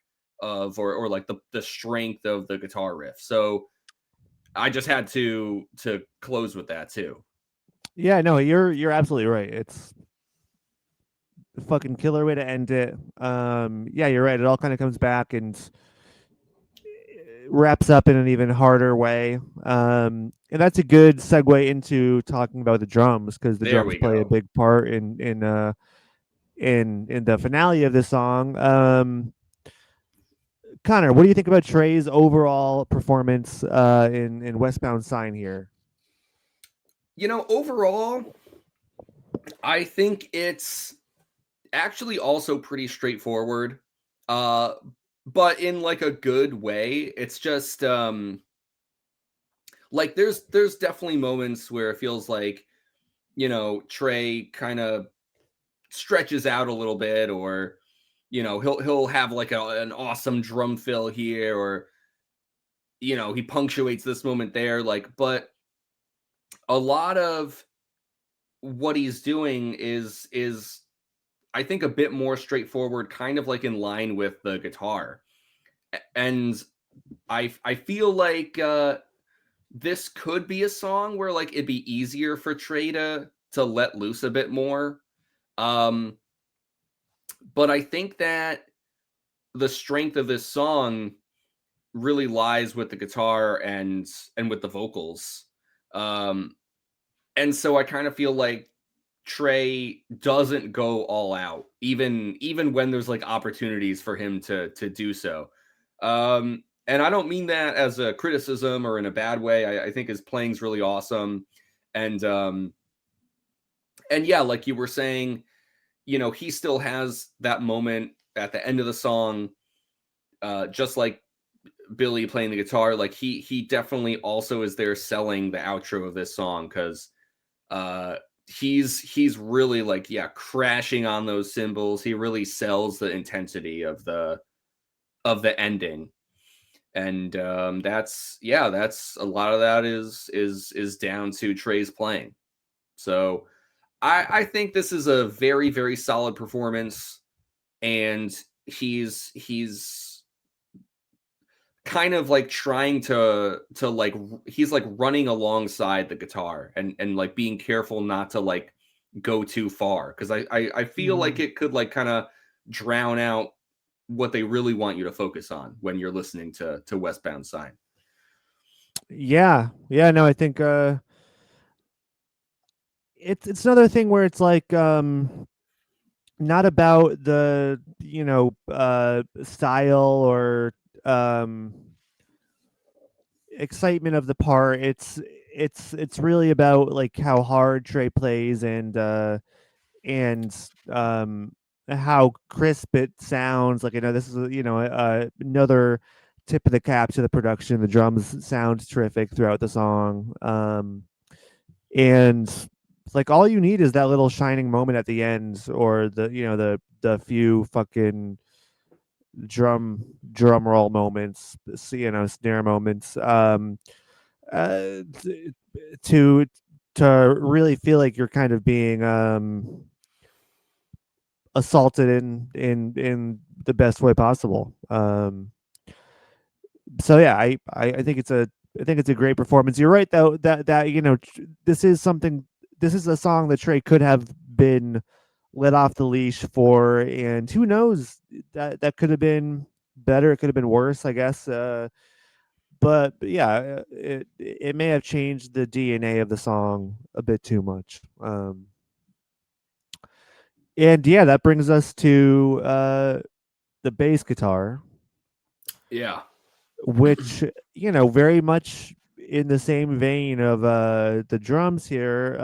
of or like the strength of the guitar riff. So I just had to close with that too. Yeah, no, you're absolutely right. It's a fucking killer way to end it. Yeah, you're right. It all kind of comes back and wraps up in an even harder way. And that's a good segue into talking about the drums because the There drums we play a go. big part in the finale of this song. Connor, what do you think about Trey's overall performance in Westbound Sign here? Overall, I think it's actually also pretty straightforward. Uh but in like a good way. It's just like there's definitely moments where it feels like, Trey kind of stretches out a little bit, or he'll have like an awesome drum fill here, or he punctuates this moment there, like, but a lot of what he's doing is I think a bit more straightforward, kind of like in line with the guitar. And I feel like this could be a song where like it'd be easier for Trey to let loose a bit more. Um but I think that the strength of this song really lies with the guitar and with the vocals. Um and so I kind of feel like Trey doesn't go all out, even when there's like opportunities for him to do so. And I don't mean that as a criticism or in a bad way. I think his playing's really awesome. And yeah, like you were saying, he still has that moment at the end of the song, just like Billy playing the guitar. Like he definitely also is there selling the outro of this song, because uh he's really like, yeah, crashing on those cymbals. He really sells the intensity of the ending. And that's a lot of that is down to Trey's playing. So I think this is a very, very solid performance. And he's kind of like trying to like he's like running alongside the guitar, and like being careful not to like go too far, because I feel like Mhm. it could like kind of drown out what they really want you to focus on when you're listening to Westbound Sign. Yeah, yeah, no, I think it's another thing where it's like not about the style or um excitement of the part. It's really about like how hard Trey plays and um how crisp it sounds. Like, this is another tip of the cap to the production. The drums sound terrific throughout the song. And it's like all you need is that little shining moment at the end, or the few fucking drum roll moments, snare moments, t- to really feel like you're kind of being assaulted in the best way possible. So yeah, I think it's a great performance. You're right though, that this is something, this is a song that Trey could have been let off the leash for, and who knows, that could have been better. It could have been worse, I guess. But yeah, it may have changed the DNA of the song a bit too much. And yeah, that brings us to the bass guitar, Yeah. which very much in the same vein of the drums here.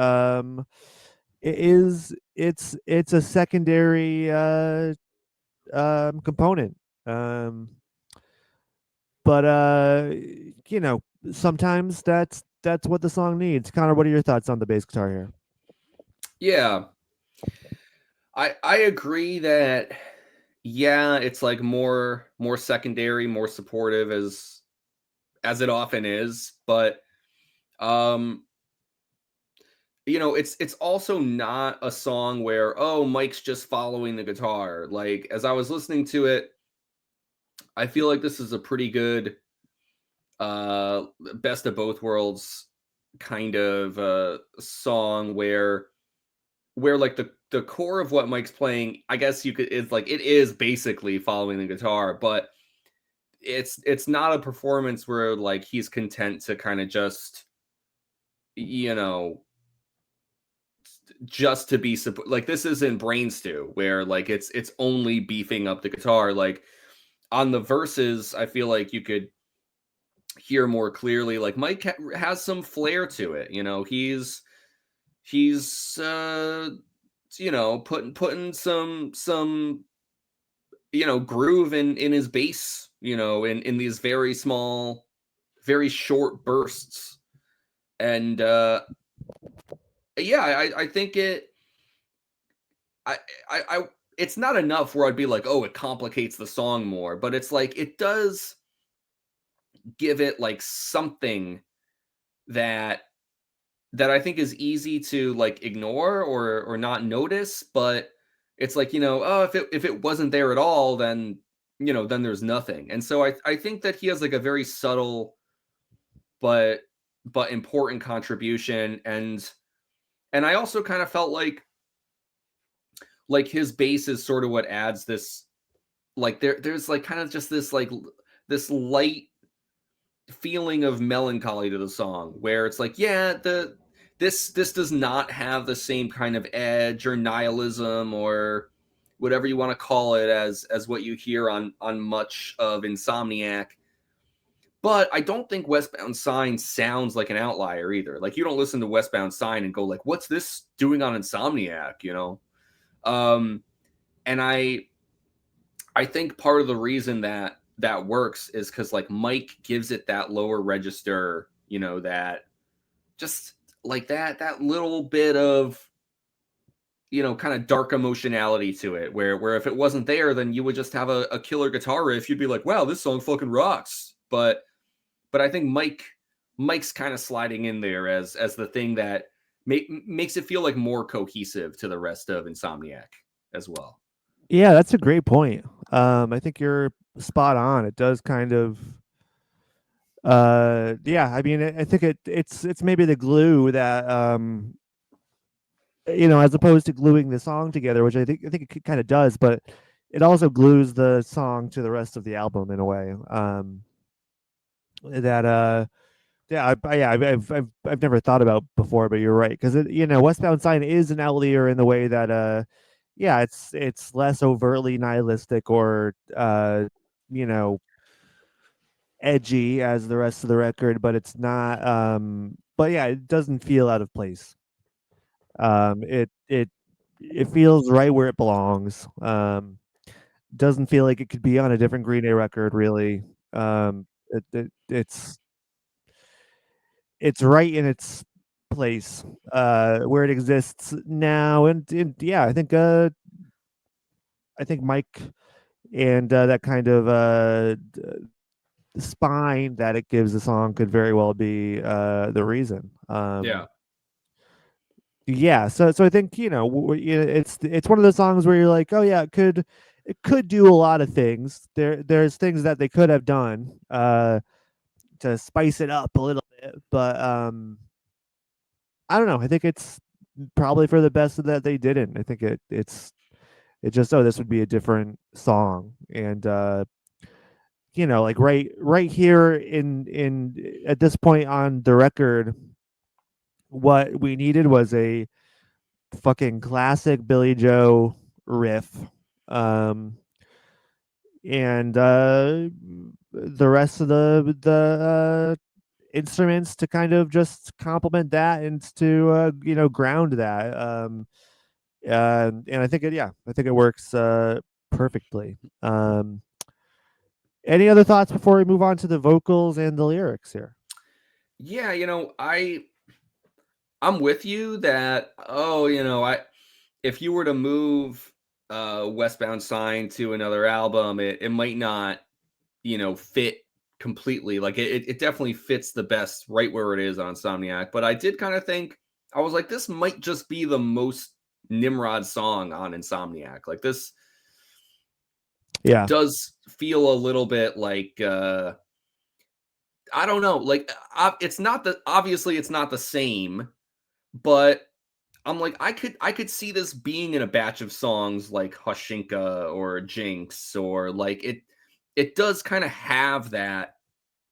It's a secondary component. Um, but you know, sometimes that's what the song needs. Connor, what are your thoughts on the bass guitar here? Yeah. I agree that, yeah, it's like more secondary, more supportive, as it often is. But um it's also not a song where, oh, Mike's just following the guitar. Like, as I was listening to it, I feel like this is a pretty good uh best of both worlds kind of song where like the core of what Mike's playing, I guess you could, it's like it is basically following the guitar, but it's not a performance where like he's content to kind of just, you know, just to be like this isn't Brain Stew where like it's only beefing up the guitar. Like on the verses, I feel like you could hear more clearly like Mike has some flair to it. You know, he's you know, putting some you know, groove in his bass, you know, in these very small, very short bursts. And yeah, I think I, I it's not enough where I'd be like, oh, it complicates the song more, but it's like it does give it like something that I think is easy to like ignore or not notice, but it's like, you know, oh, if it wasn't there at all, then you know, then there's nothing. And so I think that he has like a very subtle but important contribution. And I also kind of felt like his bass is sort of what adds this, like there's like kind of just this like this light feeling of melancholy to the song where it's like, yeah, this does not have the same kind of edge or nihilism or whatever you want to call it as what you hear on much of Insomniac. But I don't think Westbound Sign sounds like an outlier either. Like you don't listen to Westbound Sign and go like, what's this doing on Insomniac, you know? Um and I think part of the reason that that works is because like Mike gives it that lower register, you know, that just like that little bit of, you know, kind of dark emotionality to it, where if it wasn't there, then you would just have a killer guitar riff. You'd be like, wow, this song fucking rocks. But I think Mike's kind of sliding in there as the thing that makes it feel like more cohesive to the rest of Insomniac as well. Yeah, that's a great point. I think you're spot on. It does kind of yeah, I mean I think it's maybe the glue that as opposed to gluing the song together, which I think it kind of does, but it also glues the song to the rest of the album in a way. That Yeah, I've never thought about before, but you're right because Westbound Sign is an outlier in the way that yeah, it's less overtly nihilistic or you know edgy as the rest of the record, but it's not. But yeah, it doesn't feel out of place. It feels right where it belongs. Doesn't feel like it could be on a different Green Day record, really. It's right in its place where it exists now, and yeah, I think Mike and that kind of spine that it gives the song could very well be the reason. Yeah. Yeah, so I think it's one of those songs where you're like, oh yeah, it could do a lot of things. There's things that they could have done to spice it up a little bit, but I don't know. I think it's probably for the best that they didn't. I think it just, oh, this would be a different song, and like right here in at this point on the record, what we needed was a fucking classic Billy Joe riff, um, and the rest of the instruments to kind of just complement that and to ground that. And I think it works perfectly. Any other thoughts before we move on to the vocals and the lyrics here? Yeah, you know, I'm with you that, oh, you know, I if you were to move Westbound Sign to another album, it might not, you know, fit completely. Like it definitely fits the best right where it is on Insomniac. But I did kind of think, I was like, this might just be the most Nimrod song on Insomniac. Like this Yeah. does feel a little bit like I don't know. Like, it's not the obviously it's not the same, but I'm like I could see this being in a batch of songs like Hushinka or Jinx, or like it does kind of have that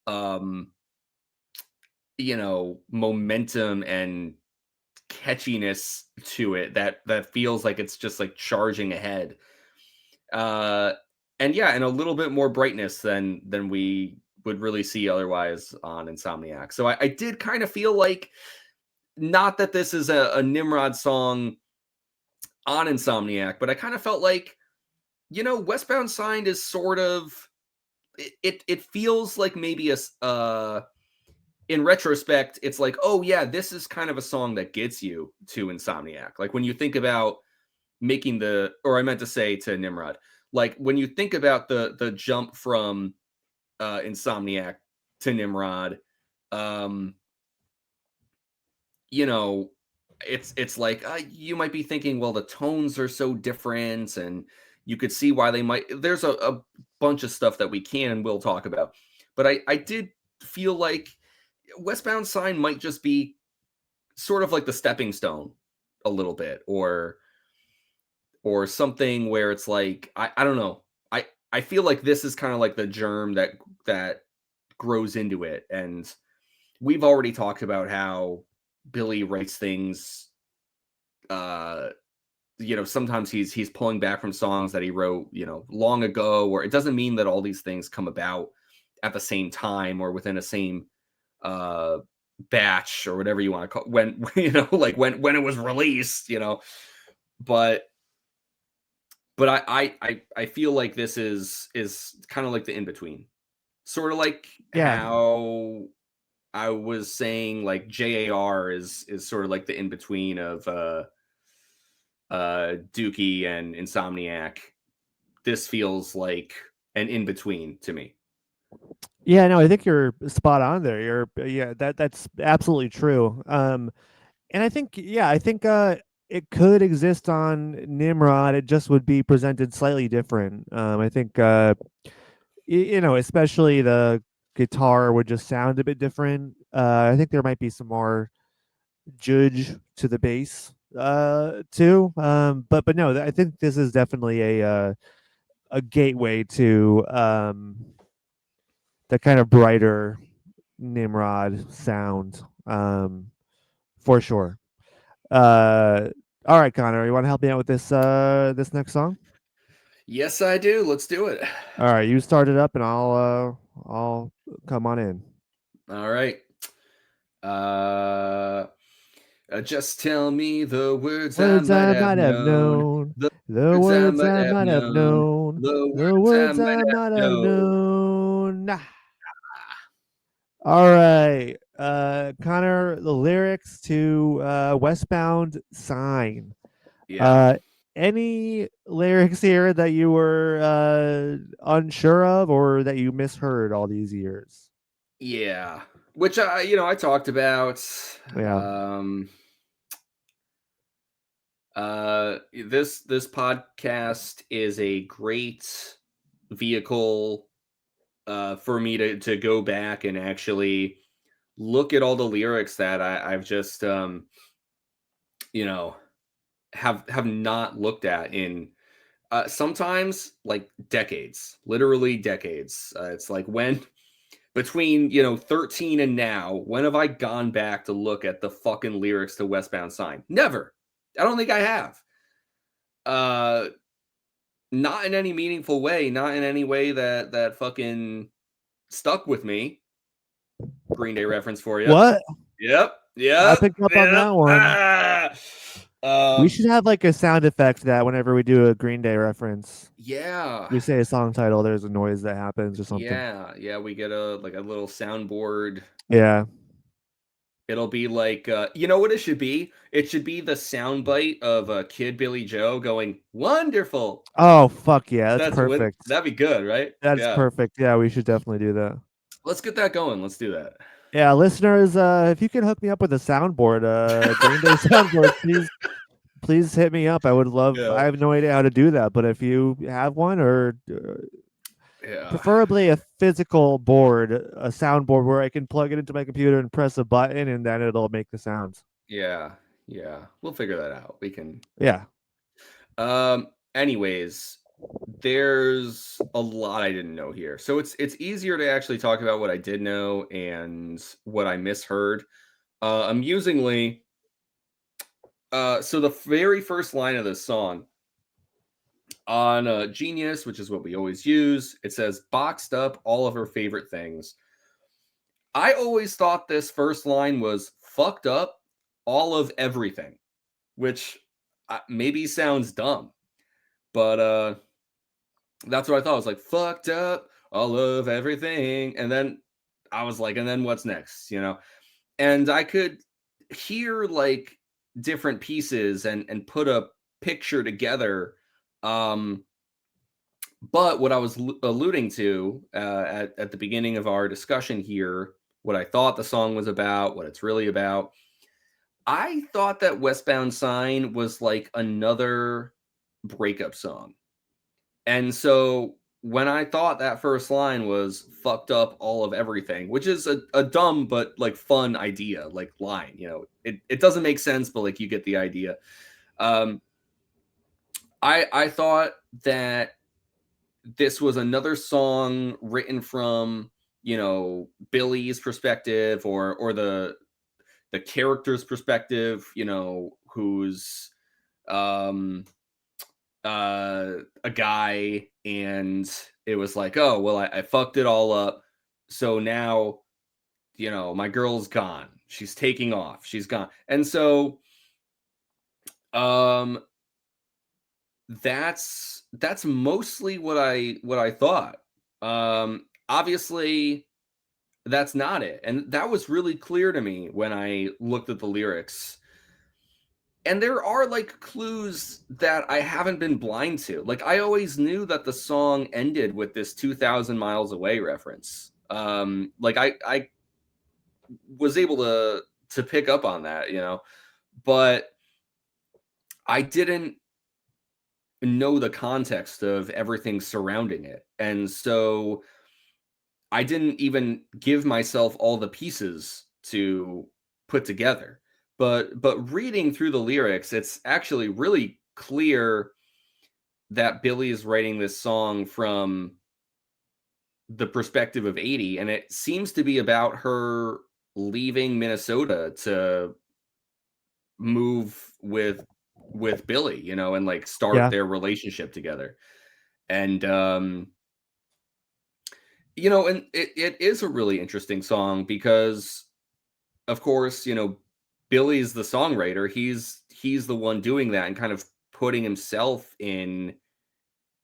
um momentum and catchiness to it that feels like it's just like charging ahead. Uh and yeah, and a little bit more brightness than we would really see otherwise on Insomniac. So I did kind of feel like, not that this is a Nimrod song on Insomniac, but I kind of felt like, Westbound Signed is sort of it feels like maybe in retrospect, it's like, oh yeah, this is kind of a song that gets you to Insomniac. Like when you think about making or I meant to say to Nimrod, like when you think about the jump from Insomniac to Nimrod, um, you know, it's like, you might be thinking, well, the tones are so different, and you could see why they might. There's a bunch of stuff that we can and will talk about, but I did feel like Westbound Sign might just be sort of like the stepping stone a little bit, or something where it's like, I don't know. I feel like this is kind of like the germ that grows into it. And we've already talked about how Billy writes things, uh sometimes he's pulling back from songs that he wrote, long ago, or it doesn't mean that all these things come about at the same time or within a same uh batch, or whatever you want to call, when like when it was released, but I feel like this is kind of like the in between, sort of like Yeah. how I was saying, like JAR is sort of like the in between of Dookie and Insomniac. This feels like an in between to me. Yeah, no, I think you're spot on there. Yeah, that's absolutely true. And I think, yeah, I think it could exist on Nimrod. It just would be presented slightly different. I think especially the guitar would just sound a bit different. I think there might be some more judge to the bass too. But no, I think this is definitely a gateway to the kind of brighter Nimrod sound, for sure. All right, Connor, you want to help me out with this next song? Yes, I do. Let's do it. All right, you start it up, and I'll come on in. All right. Uh, just tell me the words I Words might I have might have known. known, The the words I words might I have might have known. known, The the words I words might I have might have known. known. All right, Connor, the lyrics to Westbound Sign. Yeah. Uh, any lyrics here that you were unsure of or that you misheard all these years? Yeah. Which I talked about. Yeah. Um, this podcast is a great vehicle for me to go back and actually look at all the lyrics that I've just you know have not looked at in sometimes like decades, literally decades. It's like, when between 13 and now, when have I gone back to look at the fucking lyrics to Westbound Sign? Never. I don't think I have. Uh Not in any meaningful way, not in any way that fucking stuck with me. Green Day reference for you. What? Yep, I yep, picked up on yep. that one. Ah! We should have like a sound effect that whenever we do a Green Day reference, Yeah, we say a song title, there's a noise that happens or something. yeah. We get a little soundboard. Yeah. It'll be like, you know what it should be? It should be the soundbite of Kid Billy Joe going "Wonderful." Oh, fuck yeah. That's That's what perfect. that'd be good, right? That's Yeah. perfect. Yeah, we should definitely do that. Let's get that going. Let's do Yeah, listeners, if you can hook me up with a soundboard, Green Day soundboard, please hit me up. I would love. that. I have no idea how to do that, but if you have one, or Yeah. Preferably a physical board, a soundboard where I can plug it into my computer and press a button and then it'll make the sounds. Yeah. Yeah. We'll figure that out. We can. Yeah. Anyways, there's a lot I didn't know here. So it's easier to actually talk about what I did know and what I misheard. Amusingly, so the very first line of this song on Genius, which is what we always use, it says boxed up all of her favorite things. I always thought this first line was fucked up all of everything, which maybe sounds dumb, but that's what I thought. I was like, fucked up all of everything. And then I was like, and then what's next? And I could hear like different pieces and put a picture together. Um, but what I was alluding to at the beginning of our discussion here, what I thought the song was about, what it's really about, I thought that Westbound Sign was like another breakup song. And so when I thought that first line was fucked up all of everything, which is a dumb but like fun idea, like line, it doesn't make sense, but like you get the idea. Um, I thought that this was another song written from, Billy's perspective or the character's perspective, who's um a guy, and it was like, oh well, I fucked it all up, so now my girl's gone, she's taking off, she's gone. And so um that's mostly what I thought. Obviously that's not it, and that was really clear to me when I looked at the lyrics. And there are like clues that I haven't been blind to. Like I always knew that the song ended with this 2000 miles away reference. Like I was able to pick up on that, but I didn't know the context of everything surrounding it. And so I didn't even give myself all the pieces to put together. But reading through the lyrics, it's actually really clear that Billy is writing this song from the perspective of 80, and it seems to be about her leaving Minnesota to move with Billy, and like start Yeah. their relationship together. And and it is a really interesting song because of course, Billy's the songwriter. He's the one doing that and kind of putting himself in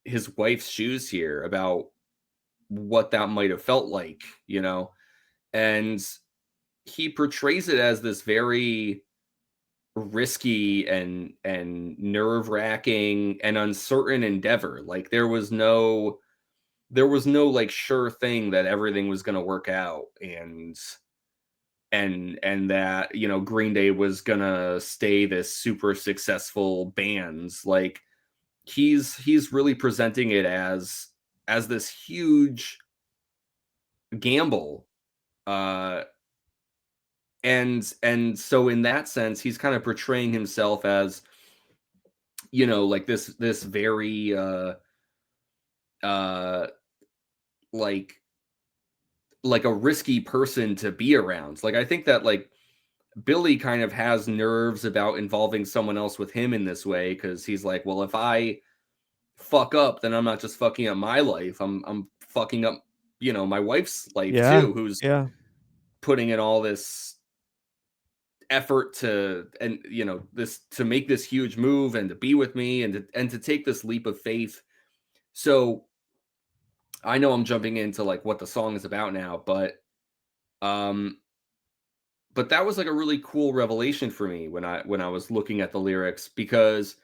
his wife's shoes here about what that might have felt like, and he portrays it as this very risky and nerve-wracking and uncertain endeavor. Like there was no like sure thing that everything was going to work out, and that Green Day was going to stay this super successful band. Like he's really presenting it as this huge gamble. uh and so in that sense he's kind of portraying himself as like this very uh like like a risky person to be around. Like I think that like Billy kind of has nerves about involving someone else with him in this way, because he's like, well, if I fuck up, then I'm not just fucking up my life, I'm fucking up my wife's life Yeah. too, who's Yeah. putting in all this effort to, and this, to make this huge move and to be with me and to take this leap of faith. So I know I'm jumping into like what the song is about now, um but that was like a really cool revelation for me when I was looking at the lyrics, because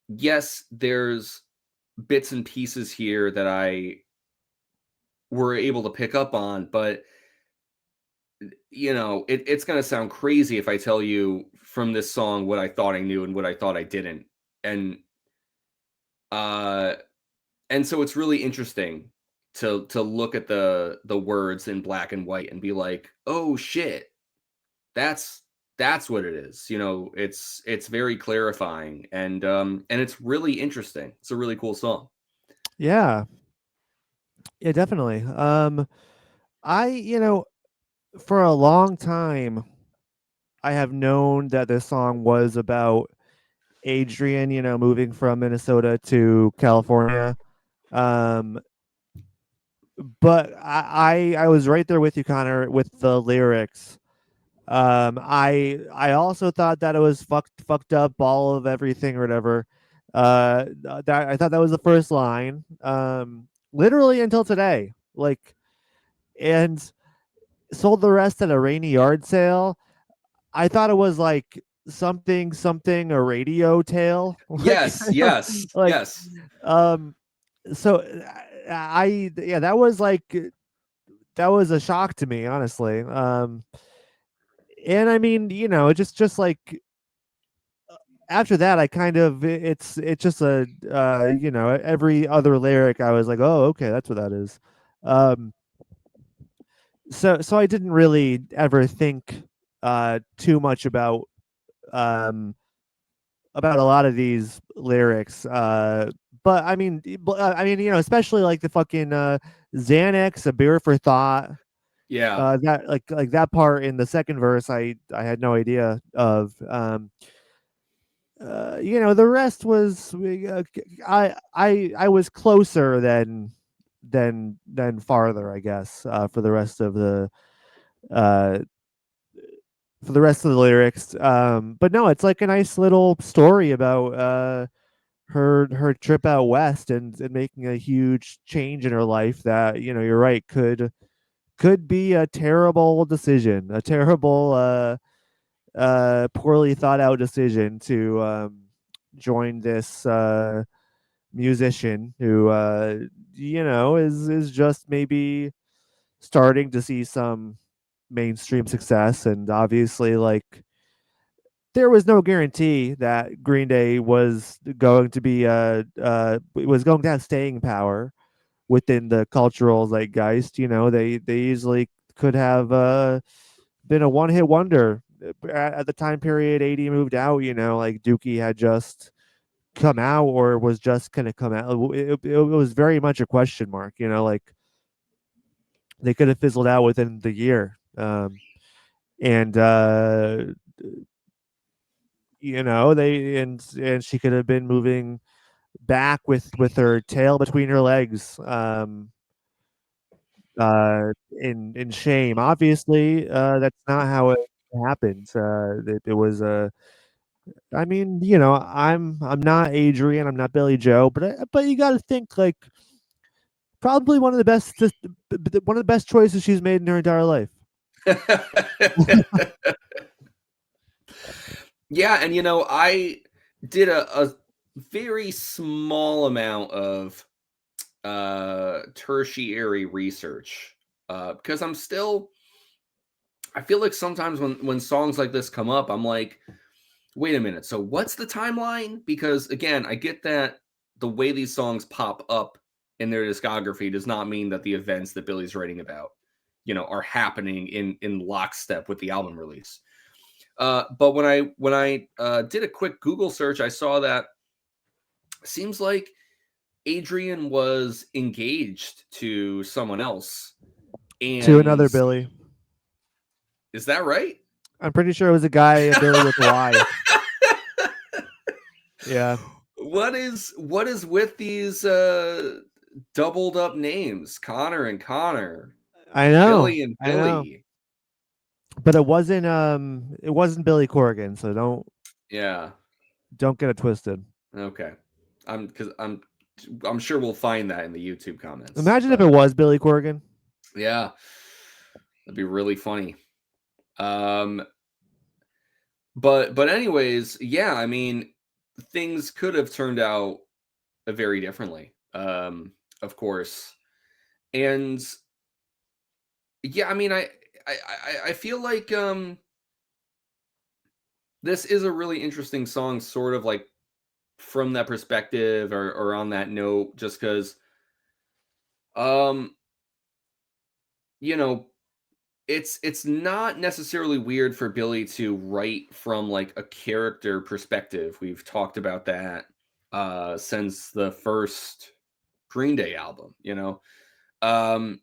yes, there's bits and pieces here that I were able to pick up on, but it's going to sound crazy if I tell you from this song what I thought I knew and what I thought I didn't. And uh and so it's really interesting to look at the words in black and white and be like, oh shit, that's that's what it is. It's very clarifying, and it's really interesting. It's a really cool song. Yeah, yeah, definitely. I, for a long time, I have known that this song was about Adrian, moving from Minnesota to California. Um, but I was right there with you, Connor, with the lyrics. I also thought that it was fucked up, all of everything or whatever. That I thought that was the first line. Literally until today, like, and sold the rest at a rainy yard sale. I thought it was like something a radio tale, like Yes, yes, like yes. um. So I yeah, that was a shock to me, honestly. And I mean, just like after that, I kind of it's just a every other lyric I was like, oh, okay, that's what that is. Um, so I didn't really ever think too much um about a lot of these lyrics. But I mean, especially like the fucking Xanax, a beer for thought. Yeah. That like that part in the second verse, I had no idea of. The rest was I was closer than farther, I guess, uh for the rest of the lyrics. But no, it's like a nice little story about her trip out west and making a huge change in her life that, you're right, could be a terrible decision, a terrible poorly thought out decision to join this musician who is just maybe starting to see some mainstream success. And obviously, like, there was no guarantee that Green Day was going to have staying power within the cultural zeitgeist. They easily could have been a one hit wonder at the time period. 80 moved out. Like Dookie had just come out or was just going to come out. It was very much a question mark. Like they could have fizzled out within the year. And they and she could have been moving back with her tail between her legs, in shame. Obviously, that's not how it happened. It was I mean, I'm not Adrian, I'm not Billy Joe, but you got to think, like, probably one of the best choices she's made in her entire life. Yeah, and I did a very small amount of tertiary research, because I feel like sometimes when songs like this come up, I'm like, wait a minute, so what's the timeline? Because again, I get that the way these songs pop up in their discography does not mean that the events that Billy's writing about, are happening in lockstep with the album release. But when I did a quick Google search, I saw that seems like Adrian was engaged to someone else. To And another Billy. is that right? I'm pretty sure it was a Billy with a Y. Yeah, What is with these doubled up names? Connor and Connor, I know, Billy and I know. Billy. But it wasn't Billy Corgan, so Yeah. don't get it twisted. Okay. I'm sure we'll find that in the YouTube comments. Imagine if But it was Billy Corgan. yeah, that'd be really funny. Um but anyways, yeah, I mean, things could have turned out very differently. Of course. And yeah, I mean, I feel like this is a really interesting song, sort of like from that perspective, or on that note, just because Um, you know, it's not necessarily weird for Billy to write from like a character perspective. We've talked about that since the first Green Day album, you know. Um,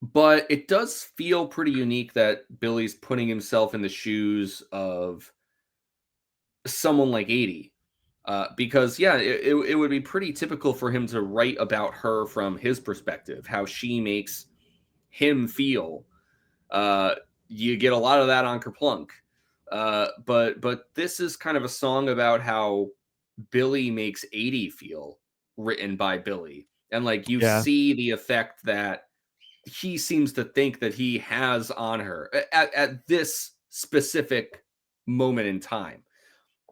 but it does feel pretty unique that Billy's putting himself in the shoes of someone like 80. Because yeah, it would be pretty typical for him to write about her from his perspective, how she makes him feel. Uh, you get a lot of that on Kerplunk. But this is kind of a song about how Billy makes 80 feel, written by Billy. And like you Yeah. see the effect that he seems to think that he has on her at this specific moment in time.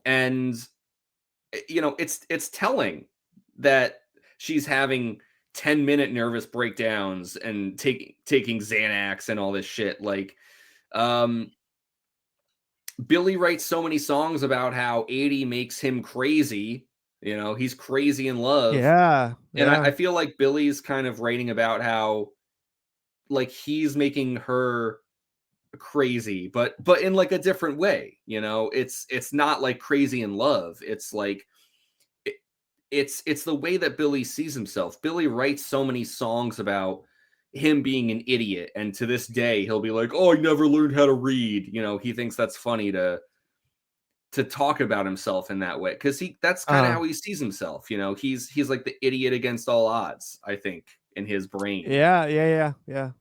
And it's telling that she's having 10-minute nervous breakdowns and taking Xanax and all this shit. Like, um, Billy writes so many songs about how 80 makes him crazy. He's crazy in love. Yeah. And I Yeah. feel like Billy's kind of writing about how like he's making her crazy, but in like a different way. It's not like crazy in love. It's like it, it's the way that Billy sees himself. Billy writes so many songs about him being an idiot, and to this day he'll be like, "Oh, I never learned how to read." He thinks that's funny to talk about himself in that way because that's kind of Uh how he sees himself. He's like the idiot against all odds, I think, in his brain. yeah, yeah, yeah, yeah.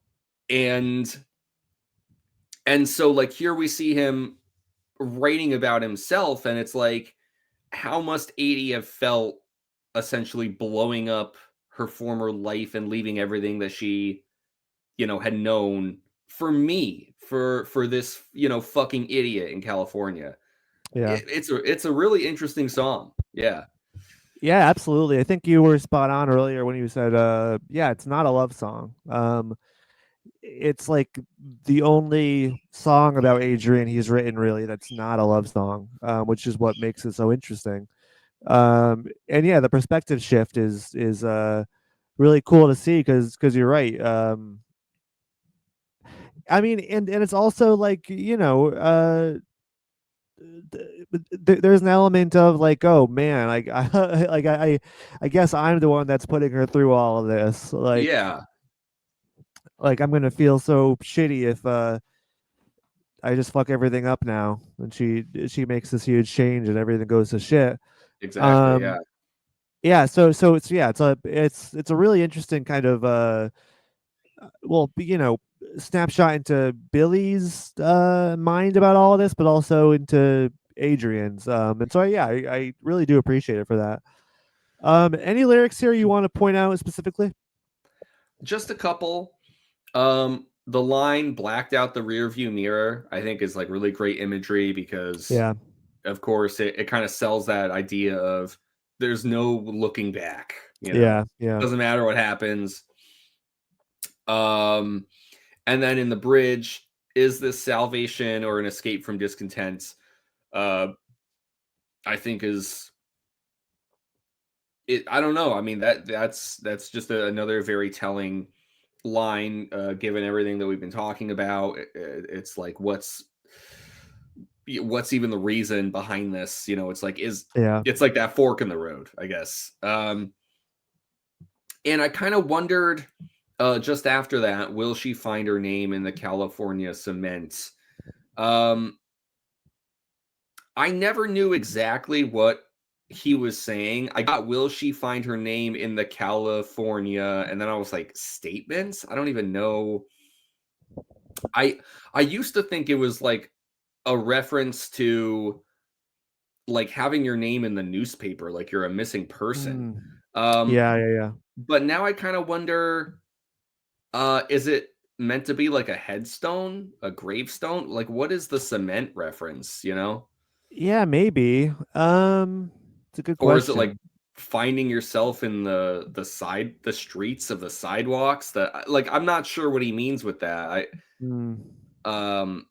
And so like here we see him writing about himself, and it's like, how must 80 have felt essentially blowing up her former life and leaving everything that she had known for me, for this fucking idiot in California. Yeah. It's a really interesting song. Yeah. Yeah, absolutely. I think you were spot on earlier when you said yeah, it's not a love song. It's like the only song about Adrian he's written really that's not a love song, which is what makes it so interesting. And yeah, the perspective shift is really cool to see because you're right. I mean, and it's also like there's an element of like, oh man, like I guess I'm the one that's putting her through all of this. Yeah, Like I'm gonna feel so shitty if I just fuck everything up now, and she makes this huge change and everything goes to shit. exactly. Yeah. Um, yeah, so it's a really interesting kind of well, snapshot into Billy's mind about all of this, but also into Adrian's. And so yeah, I really do appreciate it for that. Any lyrics here you want to point out specifically? Just a couple. The line "blacked out the rear view mirror" I think is like really great imagery because, Yeah, of course, it kind of sells that idea of there's no looking back. yeah, yeah, Doesn't matter what happens. Um, and then in the bridge, is this salvation or an escape from discontent? Uh, I think is it. I don't know. I mean that's just another very telling line, given everything that we've been talking about. It's like what's even the reason behind this? It's like yeah. it's like that fork in the road, I guess. And I kind of wondered, just after that, will she find her name in the California cement? Um, I never knew exactly what he was saying. I got, will she find her name in the California? And then I was like, statements? I don't even know. I I used to think it was like a reference to like having your name in the newspaper, like you're a missing person. Mm, Um, yeah, yeah, yeah. but now I kind of wonder, is it meant to be like a headstone, a gravestone? Like, what is the cement reference, Yeah, maybe. It's a good Or is it like question. finding yourself in the streets of the sidewalks? That like I'm not sure what he means with that. Mm. Um,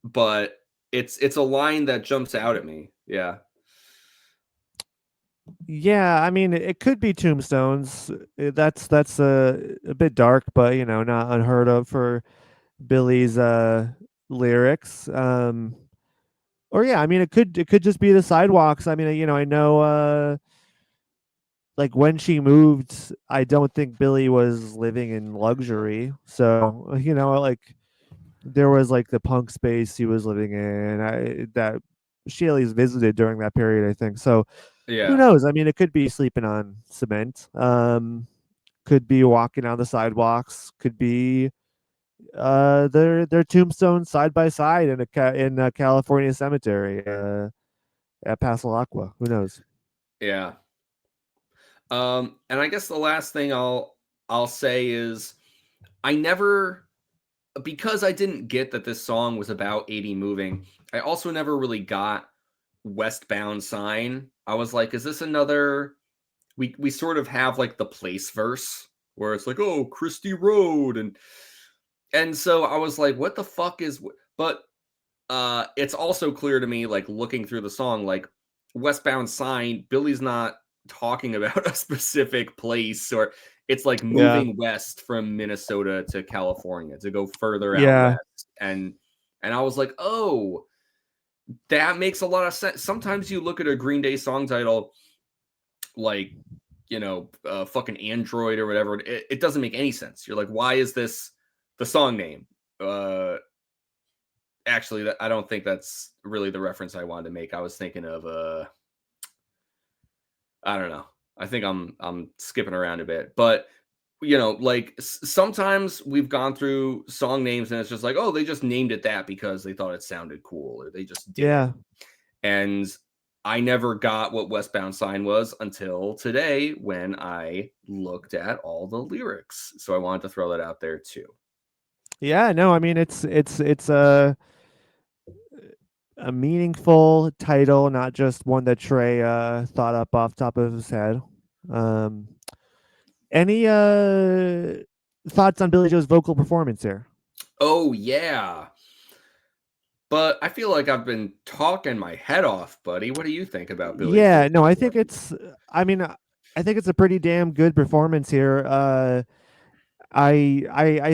but it's a line that jumps out at me. Yeah. Yeah, I mean, it could be tombstones. That's a bit dark, but not unheard of for Billy's lyrics. Or yeah, I mean, it could just be the sidewalks. I mean, I know like when she moved, I don't think Billy was living in luxury. So, like there was like the punk space he was living in. That she at least visited during that period, I think. So, who Yeah. knows? I mean, it could be sleeping on cement. Could be walking on the sidewalks. Could be their tombstones side by side in a California cemetery at Paso Aqua. Who knows? Yeah. And I guess the last thing I'll say is I never, because I didn't get that this song was about 80 moving. I also never really got Westbound sign. I was like, is this another, we sort of have like the place verse where it's like, oh, Christie Road, and so I was like, what the fuck is, but it's also clear to me, like looking through the song, like Westbound sign, Billy's not talking about a specific place, or it's like Yeah. moving west from Minnesota to California to go further out Yeah. west. And I was like, oh, that makes a lot of sense. Sometimes you look at a Green Day song title, like, fucking Android or whatever, it doesn't make any sense. You're like, why is this the song name? Uh, Actually, I don't think that's really the reference I wanted to make. I was thinking of I don't know. I think I'm skipping around a bit, but like sometimes we've gone through song names and it's just like, oh, they just named it that because they thought it sounded cool or they just did. Yeah. And I never got what Westbound Sign was until today when I looked at all the lyrics. So I wanted to throw that out there too. Yeah. No, I mean it's a meaningful title, not just one that Trey thought up off top of his head. Um, any thoughts on Billy Joe's vocal performance here? Oh yeah. But I feel like I've been talking my head off, buddy. What do you think about Billy's Yeah, vocal no, I think performance? it's. I mean, I think it's a pretty damn good performance here. I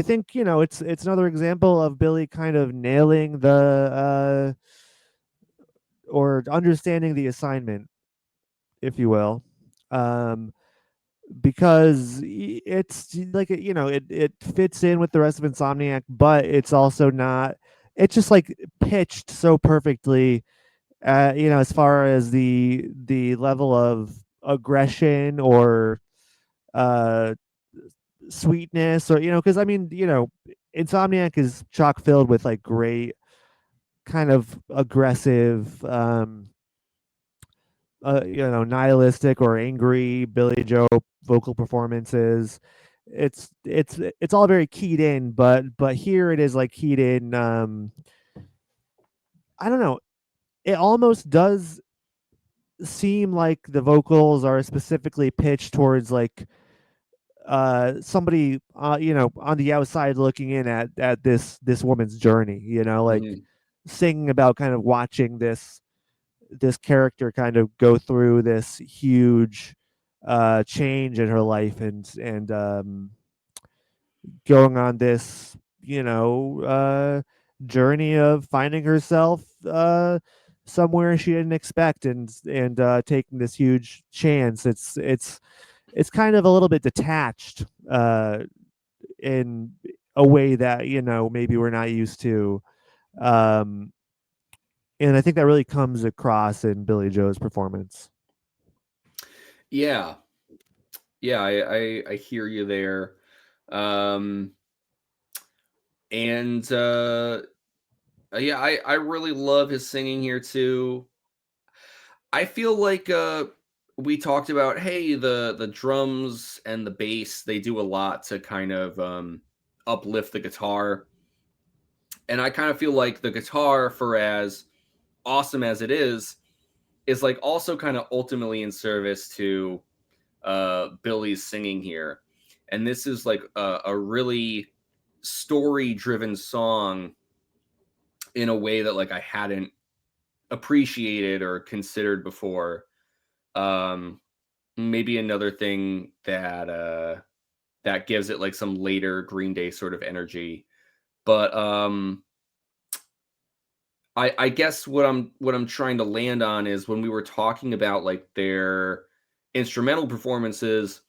think it's another example of Billy kind of nailing the or understanding the assignment, if you will. Um, because it's like it fits in with the rest of Insomniac, but it's also not. It's just like pitched so perfectly. As far as the level of aggression or uh sweetness, or because I mean, Insomniac is chock filled with like great kind of aggressive nihilistic or angry Billy Joe vocal performances. It's all very keyed in, but here it is like keyed in. I don't know. It almost does seem like the vocals are specifically pitched towards like somebody on the outside looking in at this woman's journey, like Mhm. singing about kind of watching this character kind of go through this huge change in her life, and going on this journey of finding herself somewhere she didn't expect, and taking this huge chance. It's kind of a little bit detached in a way that maybe we're not used to, um and I think that really comes across in Billy Joe's performance. Yeah. Yeah, I hear you there. Um, and yeah, I really love his singing here too. I feel like we talked about, hey, the drums and the bass, they do a lot to kind of uplift the guitar. And I kind of feel like the guitar, for as awesome as it is like also kind of ultimately in service to Billy's singing here. And this is like a really story driven song in a way that like I hadn't appreciated or considered before. Um, maybe another thing that that gives it like some later Green Day sort of energy. But I guess what I'm trying to land on is when we were talking about like their instrumental performances,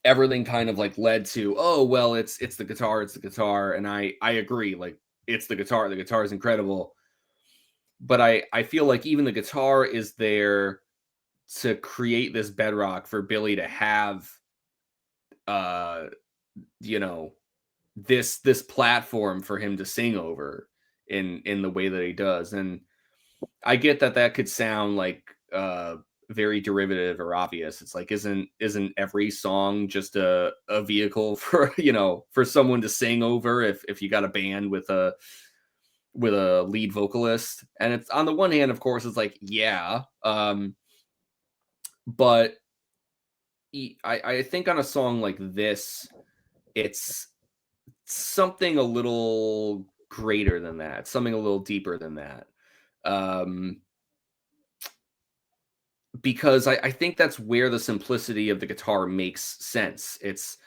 everything kind of like led to, oh well, it's the guitar, it's the guitar, and I agree, like it's the guitar is incredible, but I feel like even the guitar is there to create this bedrock for Billy to have uh you know this platform for him to sing over in the way that he does. And I get that that could sound like very derivative or obvious. It's like isn't every song just a vehicle for for someone to sing over if you got a band with a lead vocalist. And it's on the one hand, of course, it's like yeah, but I think on a song like this, it's something a little greater than that, something a little deeper than that. Um, because I think that's where the simplicity of the guitar makes sense. It's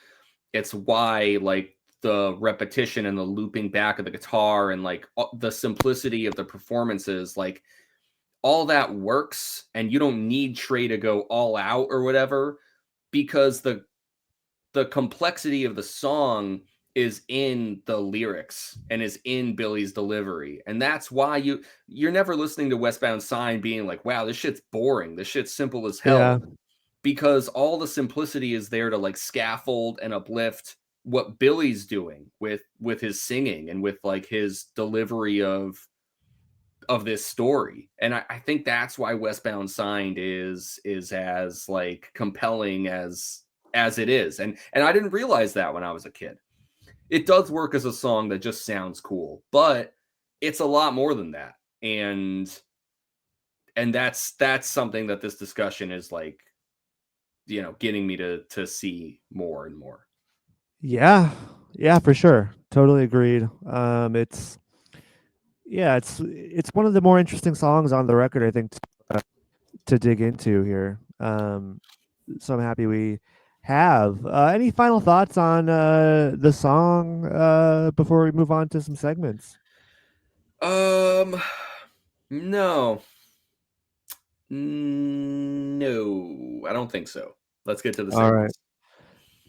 why like the repetition and the looping back of the guitar and like the simplicity of the performances, like all that works, and you don't need Trey to go all out or whatever, because the complexity of the song is in the lyrics and is in Billy's delivery. And that's why you're never listening to Westbound Sign being like, wow, this shit's boring. This shit's simple as Yeah. hell. Because all the simplicity is there to like scaffold and uplift what Billy's doing with his singing and with like his delivery of this story. And I think that's why Westbound Signed is as like compelling as it is. And I didn't realize that when I was a kid. It does work as a song that just sounds cool, but it's a lot more than that. And that's something that this discussion is like, getting me to see more and more. Yeah. Yeah, for sure. Totally agreed. It's yeah, it's one of the more interesting songs on the record, I think, to dig into here. So I'm happy we have. Any final thoughts on the song before we move on to some segments? Um no. No, I don't think so. Let's get to the All right. segments.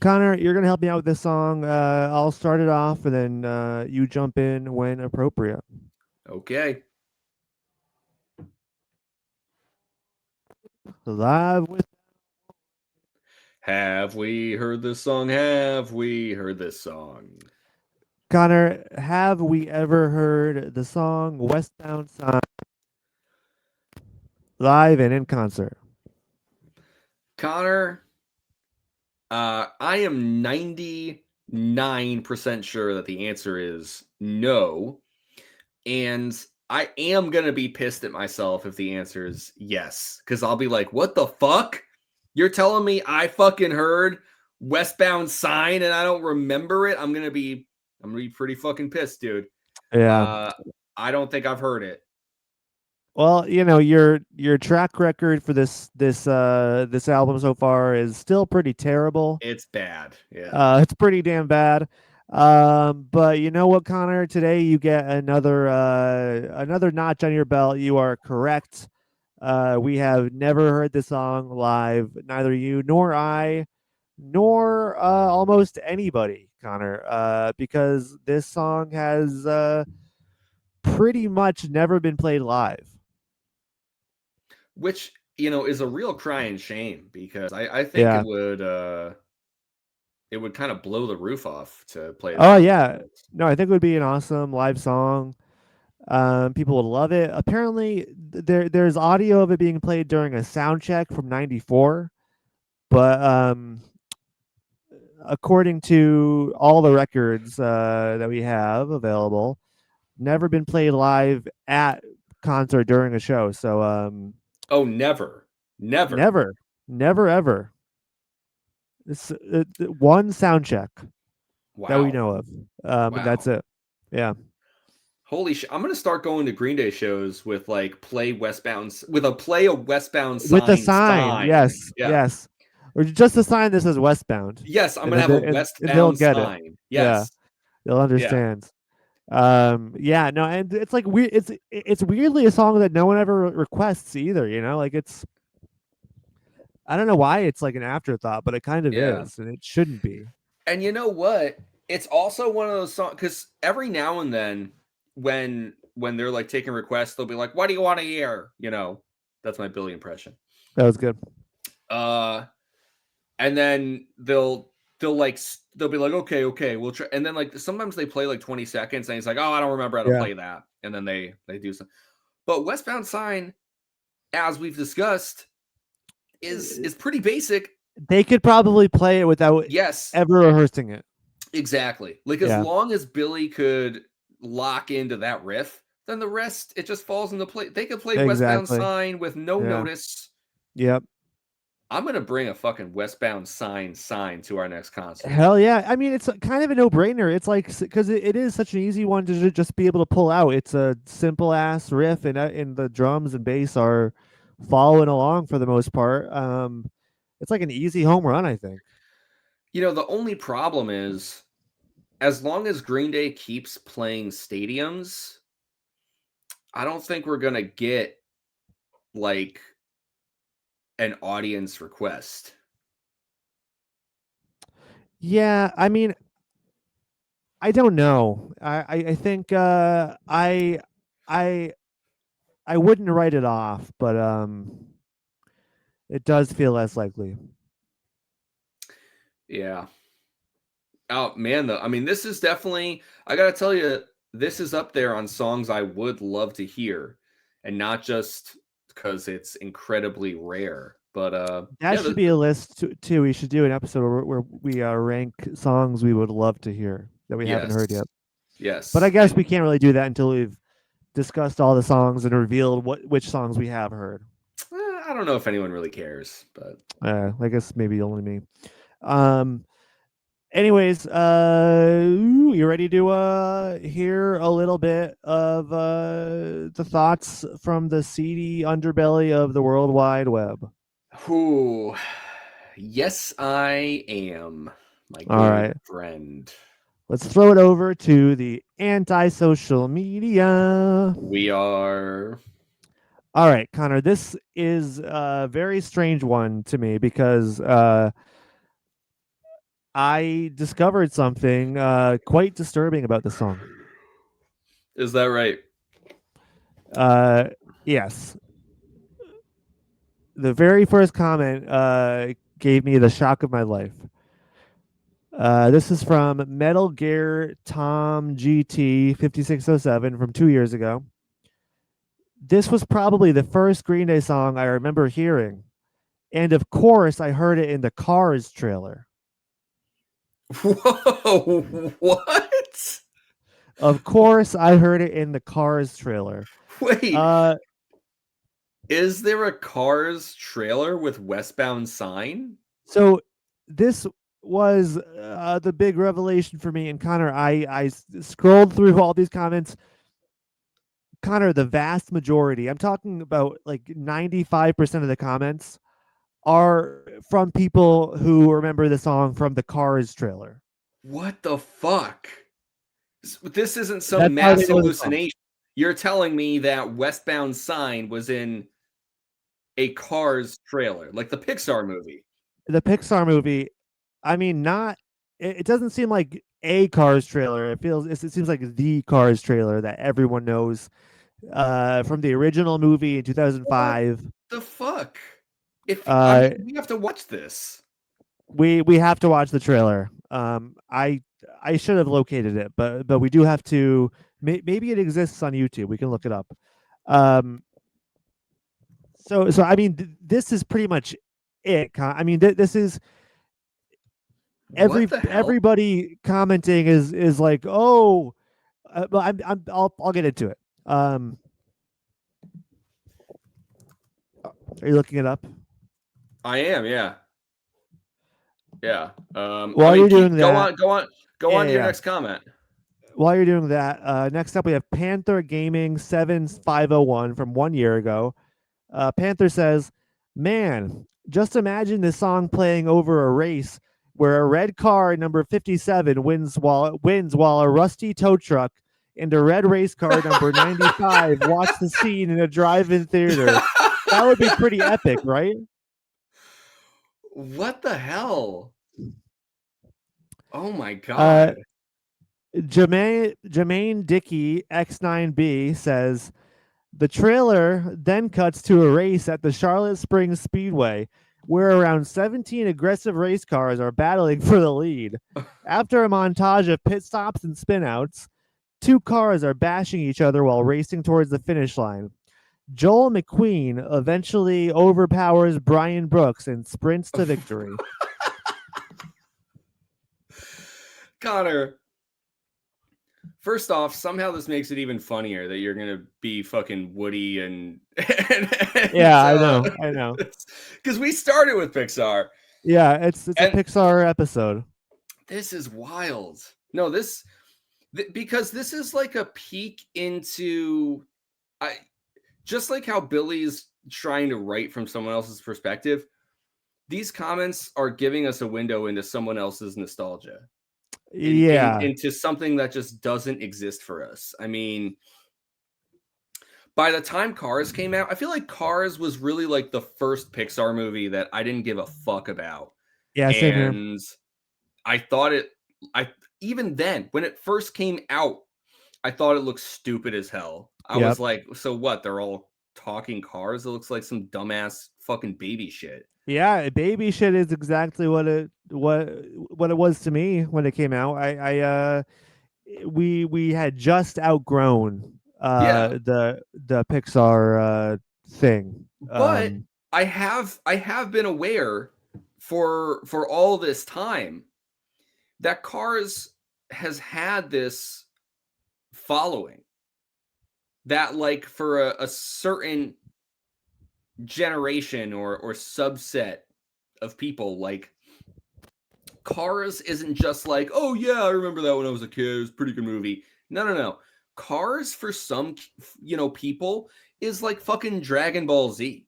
Connor, you're gonna help me out with this song. I'll start it off, and then you jump in when appropriate. Okay. Live with Have we heard this song? Have we heard this song? Connor. Have we ever heard the song "Westbound Sign" live and in concert? Connor, I am 99% sure that the answer is no. And I am going to be pissed at myself if the answer is yes. Because I'll be like, what the fuck? You're telling me I fucking heard Westbound Sign and I don't remember it? I'm gonna be pretty fucking pissed, dude. Yeah. Uh, I don't think I've heard it. Well, your track record for this album so far is still pretty terrible. It's bad. Yeah. It's pretty damn bad. But you know what, Connor? Today you get another notch on your belt. You are correct. We have never heard the song live, neither you nor I, nor almost anybody, Connor, because this song has pretty much never been played live. Which, is a real crying shame because I think Yeah. it would kind of blow the roof off to play this Oh on yeah. stage. No, I think it would be an awesome live song. People would love it. Apparently, there's audio of it being played during a sound check from '94, but according to all the records that we have available, never been played live at concert during a show. So Oh, never. Never. never, never ever. It's one sound check that we Wow. know of, and that's Wow. it. Yeah. Holy shit! I'm gonna start going to Green Day shows with like play Westbound with a play a Westbound with the sign sign. sign. Yes, Yeah. yes, or just a sign that says Westbound, Yes, I'm and gonna then have a and they'll Westbound get it. sign. Yeah, Yes. they'll Yeah. understand. Yeah, no, and it's like weird. It's weirdly a song that no one ever requests either. You know, like it's I don't know why it's like an afterthought, but it kind of Yeah. is, and it shouldn't be. And you know what? It's also one of those songs because every now and then, when they're like taking requests, they'll be like, "What do you want to hear?" That's my Billy impression. That was good. Uh, and then they'll be like, "Okay, we'll try." And then like sometimes they play like 20 seconds, and he's like, "Oh, I don't remember how to Yeah, play that." And then they do some. But Westbound Sign, as we've discussed, is pretty basic. they could probably play it without Yes, ever rehearsing it. exactly. Like as Yeah, long as Billy could lock into that riff, then the rest it just falls into place. They could play Westbound exactly. Sign with no Yeah, notice. yep. I'm gonna bring a fucking Westbound sign to our next concert. Hell yeah. I mean, it's kind of a no-brainer. It's like because it is such an easy one to just be able to pull out. It's a simple ass riff, and the drums and bass are following along for the most part. It's like an easy home run, I think. The only problem is as long as Green Day keeps playing stadiums, I don't think we're gonna get like an audience request. Yeah, I mean, I don't know. I think I I wouldn't write it off, but it does feel less likely. Yeah. Oh man, though. I mean, this is definitely I gotta tell you, this is up there on songs I would love to hear. And not just because it's incredibly rare. But That yeah, should be a list too. We should do an episode where we rank songs we would love to hear that we haven't heard yet. yes. But I Yes. guess And we can't really do that until we've discussed all the songs and revealed which songs we have heard. I don't know if anyone really cares, but I guess maybe only me. Um. Anyways, you ready to hear a little bit of the thoughts from the seedy underbelly of the World Wide Web? who yes, I am, my All good right. friend. Let's throw it over to the anti-social media. We are All right, Connor, this is a very strange one to me because I discovered something quite disturbing about the song. is that right? Uh, yes, the very first comment gave me the shock of my life. This is from Metal Gear Tom GT 5607 from 2 years ago. This was probably the first Green Day song I remember hearing. And of course, I heard it in the Cars trailer. Whoa, what? Of course, I heard it in the Cars trailer. Wait, Uh, is there a Cars trailer with Westbound sign? so this was the big revelation for me. And Connor, I scrolled through all these comments. Connor, the vast majority, I'm talking about like 95% of the comments are from people who remember the song from the Cars trailer. What the fuck? This isn't some That's how they mass know the song. hallucination. You're telling me that Westbound sign was in a Cars trailer, like the Pixar movie. The Pixar movie, I mean, not, it doesn't seem like a Cars trailer. It seems like the Cars trailer that everyone knows from the original movie in What 2005. the fuck? If I Uh, mean, we have to watch this. we have to watch the trailer. I should have located it, but we do have to. Maybe it exists on YouTube. We can look it up. Um, so I mean, this is pretty much it. I mean, this is What the hell? everybody commenting is like, oh, but I'll get into it. Are you looking it up? I am, yeah. Yeah. I While mean, you're doing keep go that, on, go on, go yeah, on yeah, to your yeah. next comment. while you're doing that, next up we have Panther Gaming 7501 from 1 year ago. Panther says, "Man, just imagine this song playing over a race where a red car number 57 wins while a rusty tow truck and a red race car number 95 watch the scene in a drive-in theater. That would be pretty epic, right?" What the hell? Oh my Uh, god. Jermaine Dickey X9B says, "The trailer then cuts to a race at the Charlotte Springs Speedway, where around 17 aggressive race cars are battling for the lead. After a montage of pit stops and spinouts, two cars are bashing each other while racing towards the finish line. Joel McQueen eventually overpowers Brian Brooks and sprints to victory." Connor, first off, somehow this makes it even funnier that you're gonna be fucking Woody and Yeah, I know. I know. because we started with Pixar, Yeah, it's a and Pixar episode. this is wild. No, because this is like a peek into I just like how Billy's trying to write from someone else's perspective. These comments are giving us a window into someone else's nostalgia, Yeah. into something that just doesn't exist for us. I mean, by the time Cars came out, I feel like Cars was really like the first Pixar movie that I didn't give a fuck about. Yeah, same here. And I thought I even then, when it first came out, I thought it looked stupid as hell. I was Yep. like, so what? They're all talking cars? It looks like some dumbass fucking baby shit. Yeah, baby shit is exactly what it was to me when it came out. We had just outgrown Yeah. the Pixar thing. But I have been aware for all this time that Cars has had this following that like for a certain generation or subset of people, like Cars isn't just like, oh yeah, I remember that when I was a kid, it was a pretty good movie. No. Cars for some people is like fucking Dragon Ball Z.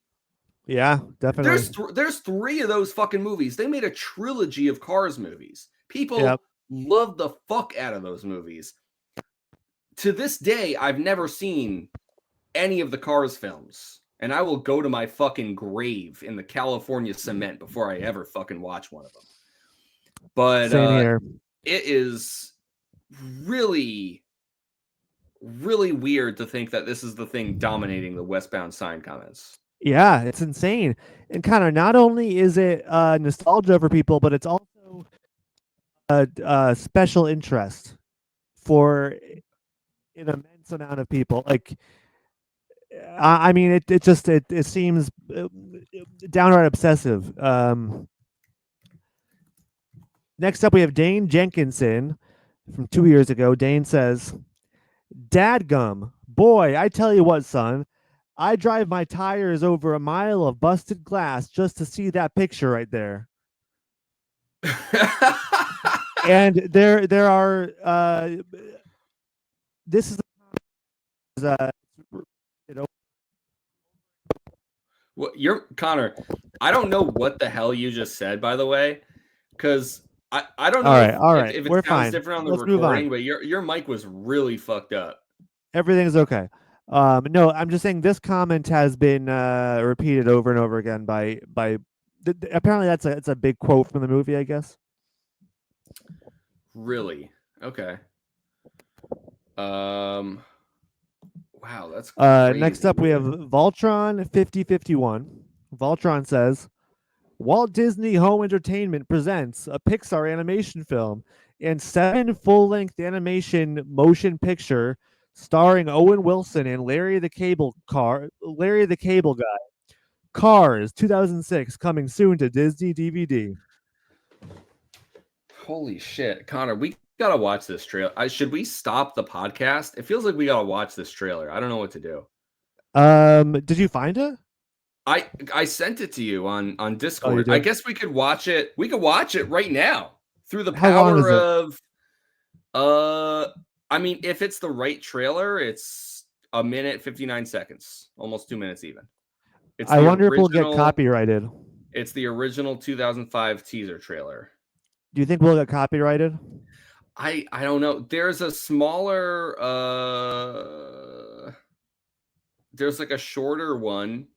Yeah, definitely. There's three of those fucking movies. They made a trilogy of Cars movies. Yep. People love the fuck out of those movies. To this day, I've never seen any of the Cars films, and I will go to my fucking grave in the California cement before I ever fucking watch one of them. But Same here. it is really, really weird to think that this is the thing dominating the Westbound sign comments. Yeah, it's insane. And kind of not only is it nostalgia for people, but it's also a special interest for an immense amount of people. Like, I mean, it seems downright obsessive. Next up, we have Dane Jenkinson from 2 years ago. Dane says, "Dadgum, boy, I tell you what, son, I drive my tires over a mile of busted glass just to see that picture right there." And there are this is you know Well, you're Connor. I don't know what the hell you just said, by the way, because I don't know all if, right, if it we're sounds fine. different on the Let's move recording, on. but your mic was really fucked up. Everything's okay. No, I'm just saying this comment has been repeated over and over again by apparently it's a big quote from the movie, I guess. Really? Okay. Um. Wow, that's crazy, Next up, we have dude. Voltron 5051. Voltron says, "Walt Disney Home Entertainment presents a Pixar animation film and 7 full-length animation motion picture starring Owen Wilson and Larry the Cable Guy. Cars 2006 coming soon to Disney DVD." Holy shit, Connor, we gotta watch this trailer. Should we stop the podcast? It feels like we gotta watch this trailer. I don't know what to do. Did you find it? I sent it to you on Oh, you Discord. I did. guess we could watch it. We could watch it right now through the How long power is it? of uh I mean, if it's the right trailer, it's 1 minute 59 seconds, almost 2 minutes even. It's I the wonder if we'll get original. copyrighted. It's the original 2005 teaser trailer. Do you think we'll get copyrighted? I don't know. There's a smaller there's like a shorter one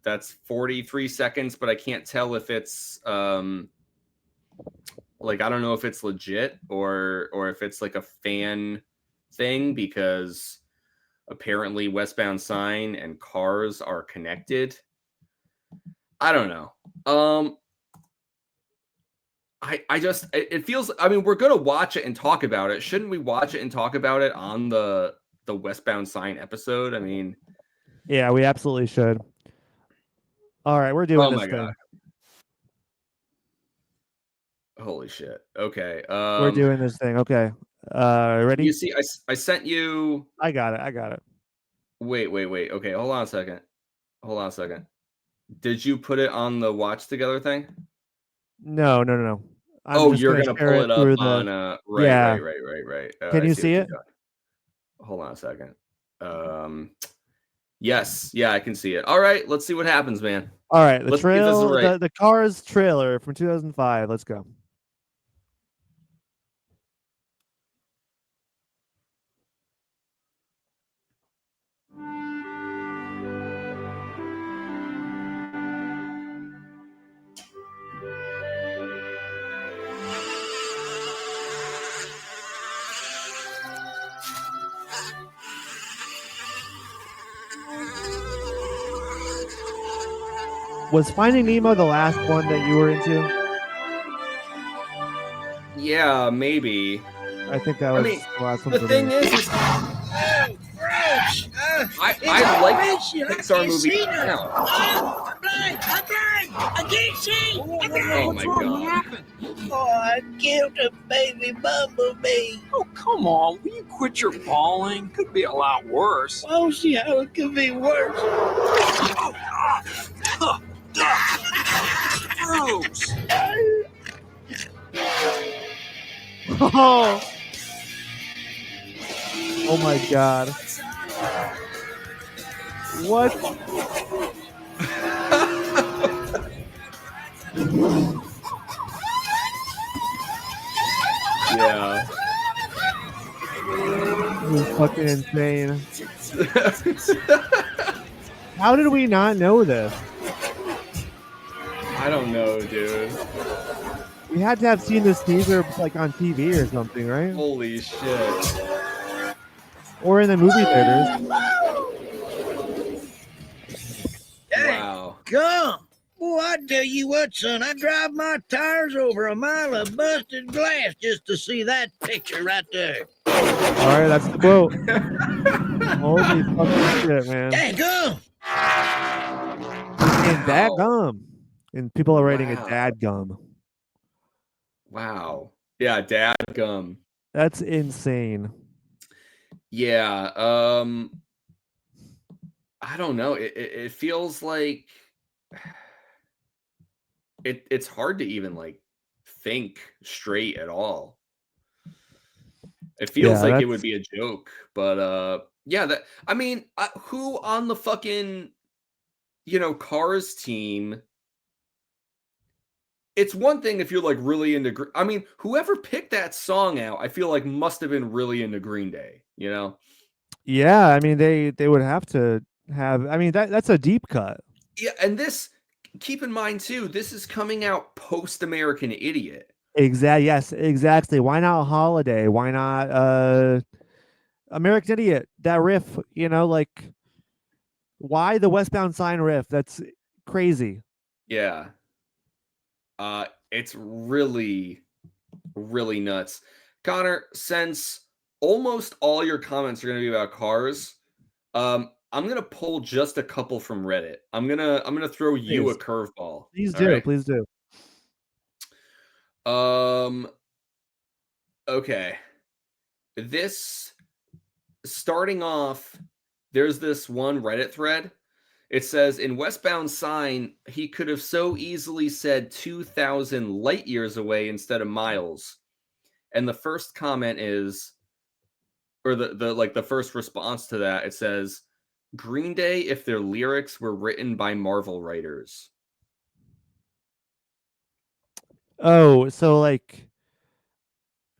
that's 43 seconds, but I can't tell if it's like I don't know if it's legit or if it's like a fan thing, because apparently Westbound Sign and Cars are connected. I don't know. I just it feels, I mean, we're gonna watch it and talk about it. Shouldn't we watch it and talk about it on the Westbound Sign episode? I mean, Yeah, we absolutely should. All right, we're doing oh this my god. thing. Holy shit. Okay. We're doing this thing. Okay. Ready? You see, I sent you. I got it. I got it. Wait. Okay, hold on a second. Did you put it on the watch together thing? No, no, no, no. I'm Oh, just you're gonna gonna share pull it it up through on the. right. Yeah. Oh, Can I you see see what you're it? doing. Hold on a second. Yes, yeah, I can see it. All right, let's see what happens, man. All right. The Let's see if this is trail, right. the Cars trailer from 2005. Let's go. Was Finding Nemo the last one that you were into? Yeah, maybe. I think that I was mean, the last one the for thing me. is Oh, gross! I like fish. I Pixar can't movies see nothing. now. Oh, I'm blind! I can't see! I'm blind! Oh my god. What happened? Oh, I killed a baby bumblebee. Oh, come on. Will you quit your bawling? Could be a lot worse. Oh, see how it could be worse. Gross. Oh. Oh my god. What? Yeah. This is fucking insane. How did we not know this? I don't know, dude. We had to have seen this teaser like on TV or something, right? Holy shit. Or in the movie theaters. Wow. Come. Boy, I tell you what, son, I drive my tires over a mile of busted glass just to see that picture right there. All right, that's the quote. Holy fucking shit, man. Dang, come. And dadgum. And people are writing it Wow. dadgum. Wow. Yeah, dadgum. That's insane. Yeah. I don't know. It feels like it's hard to even like think straight at all. It feels like it would be a joke, but yeah, that I mean, who on the fucking Cars team? It's one thing if you're like really into. I mean, whoever picked that song out, I feel like must have been really into Green Day. You know? Yeah, I mean they would have to have. I mean that's a deep cut. Yeah, and this. Keep in mind too, this is coming out post American Idiot. Yes, exactly. Why not Holiday? Why not American Idiot? That riff, like why the Westbound Sign riff? That's crazy. Yeah. It's really, really nuts. Connor, since almost all your comments are going to be about Cars, I'm going to pull just a couple from Reddit. I'm going to throw you a curveball. Please do. Right? Please do. Okay. This starting off, there's this one Reddit thread. It says, in Westbound Sign, he could have so easily said 2,000 light years away instead of miles. And the first comment is, or the first response to that, it says Green Day if their lyrics were written by Marvel writers. Oh, so like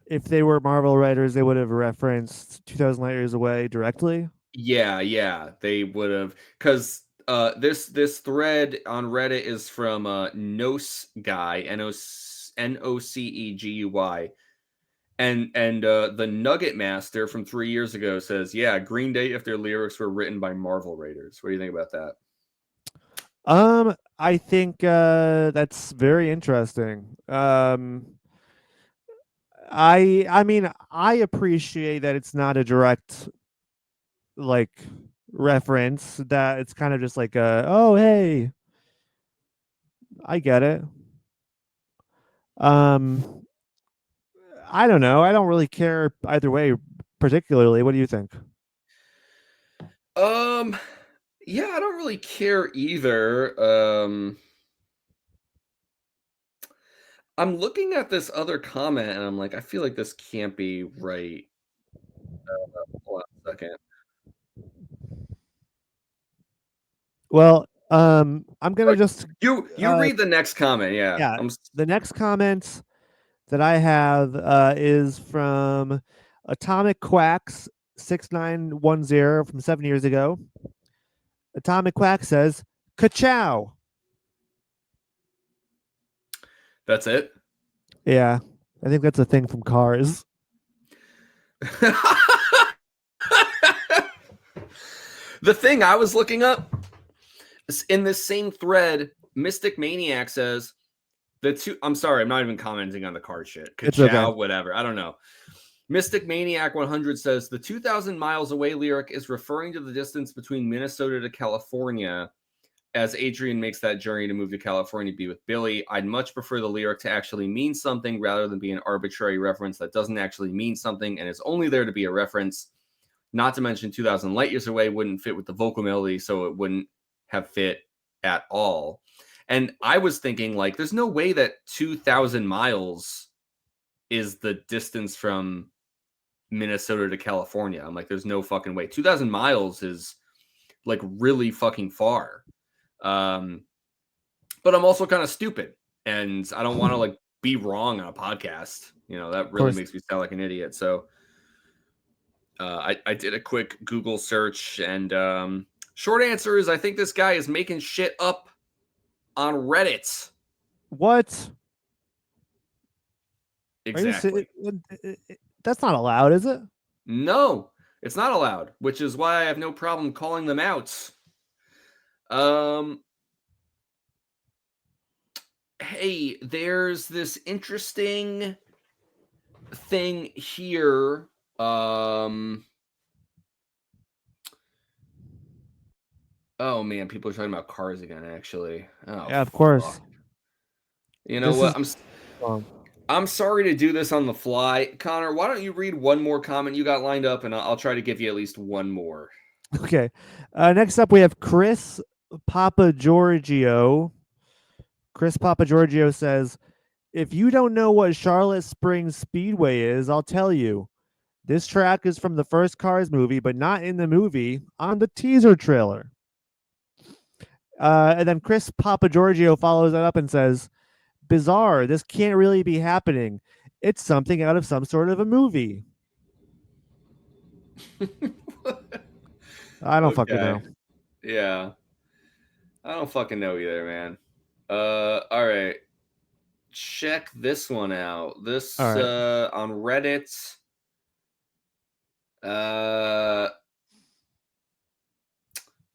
if they were Marvel writers, they would have referenced 2000 Light Years Away directly. Yeah, they would have, because this thread on Reddit is from Nose Guy, Nocegui, and the Nugget Master from 3 years ago says, yeah, Green Day if their lyrics were written by Marvel writers. What do you think about that? I think that's very interesting. I mean, I appreciate that it's not a direct like reference. That it's kind of just like oh hey, I get it. Um, I don't know. I don't really care either way, particularly. What do you think? Um, yeah, I don't really care either. I'm looking at this other comment and I'm like, I feel like this can't be right. Hold on a second. Well, I'm gonna Like, just you read the next comment, yeah. yeah. The next comment that I have is from Atomic Quacks 6910 from 7 years ago. Atomic Quack says, "Ka-chow." That's it. Yeah, I think that's a thing from Cars. The thing I was looking up in this same thread, Mystic Maniac says the two. I'm sorry, I'm not even commenting on the card shit. It's okay. Ka-chow, whatever. I don't know. Mystic Maniac 100 says the 2,000 miles away lyric is referring to the distance between Minnesota to California. As Adrian makes that journey to move to California to be with Billy, I'd much prefer the lyric to actually mean something rather than be an arbitrary reference that doesn't actually mean something and is only there to be a reference. Not to mention 2,000 light years away wouldn't fit with the vocal melody, so it wouldn't have fit at all. And I was thinking, like, there's no way that 2,000 miles is the distance from Minnesota to California. I'm like, there's no fucking way. 2,000 miles is like really fucking far. But I'm also kind of stupid, and I don't want to like be wrong on a podcast. You know, that really makes me sound like an idiot. So I did a quick Google search, and short answer is I think this guy is making shit up on Reddit. What? Exactly. That's not allowed, is it? No, it's not allowed, which is why I have no problem calling them out. Hey, there's this interesting thing here. Oh man, people are talking about Cars again. Actually, oh Yeah, of course. fuck. You know what? I'm sorry to do this on the fly, Connor. Why don't you read one more comment you got lined up, and I'll try to give you at least one more. Okay. Next up, we have Chris Papa Giorgio. Chris Papa Giorgio says, "If you don't know what Charlotte Springs Speedway is, I'll tell you. This track is from the first Cars movie, but not in the movie, on the teaser trailer." And then Chris Papa Giorgio follows that up and says, "Bizarre. This can't really be happening. It's something out of some sort of a movie." I don't fucking know. Yeah. I don't fucking know either, man. All right. Check this one out. This All right. on Reddit.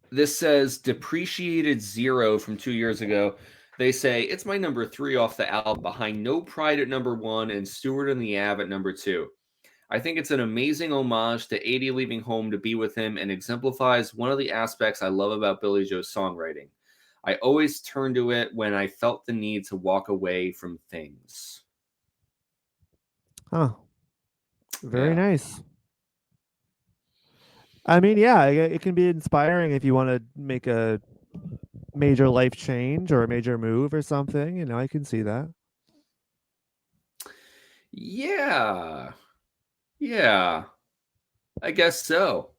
This says Depreciated Zero from 2 years ago. They say it's my number 3 off the album, behind No Pride at number 1 and Stewart and the Av at number 2. I think it's an amazing homage to 80 leaving home to be with him and exemplifies one of the aspects I love about Billy Joe's songwriting. I always turn to it when I felt the need to walk away from things. Huh. Very nice. I mean, yeah, it can be inspiring if you want to make a major life change or a major move or something. You know, I can see that. Yeah. Yeah. I guess so.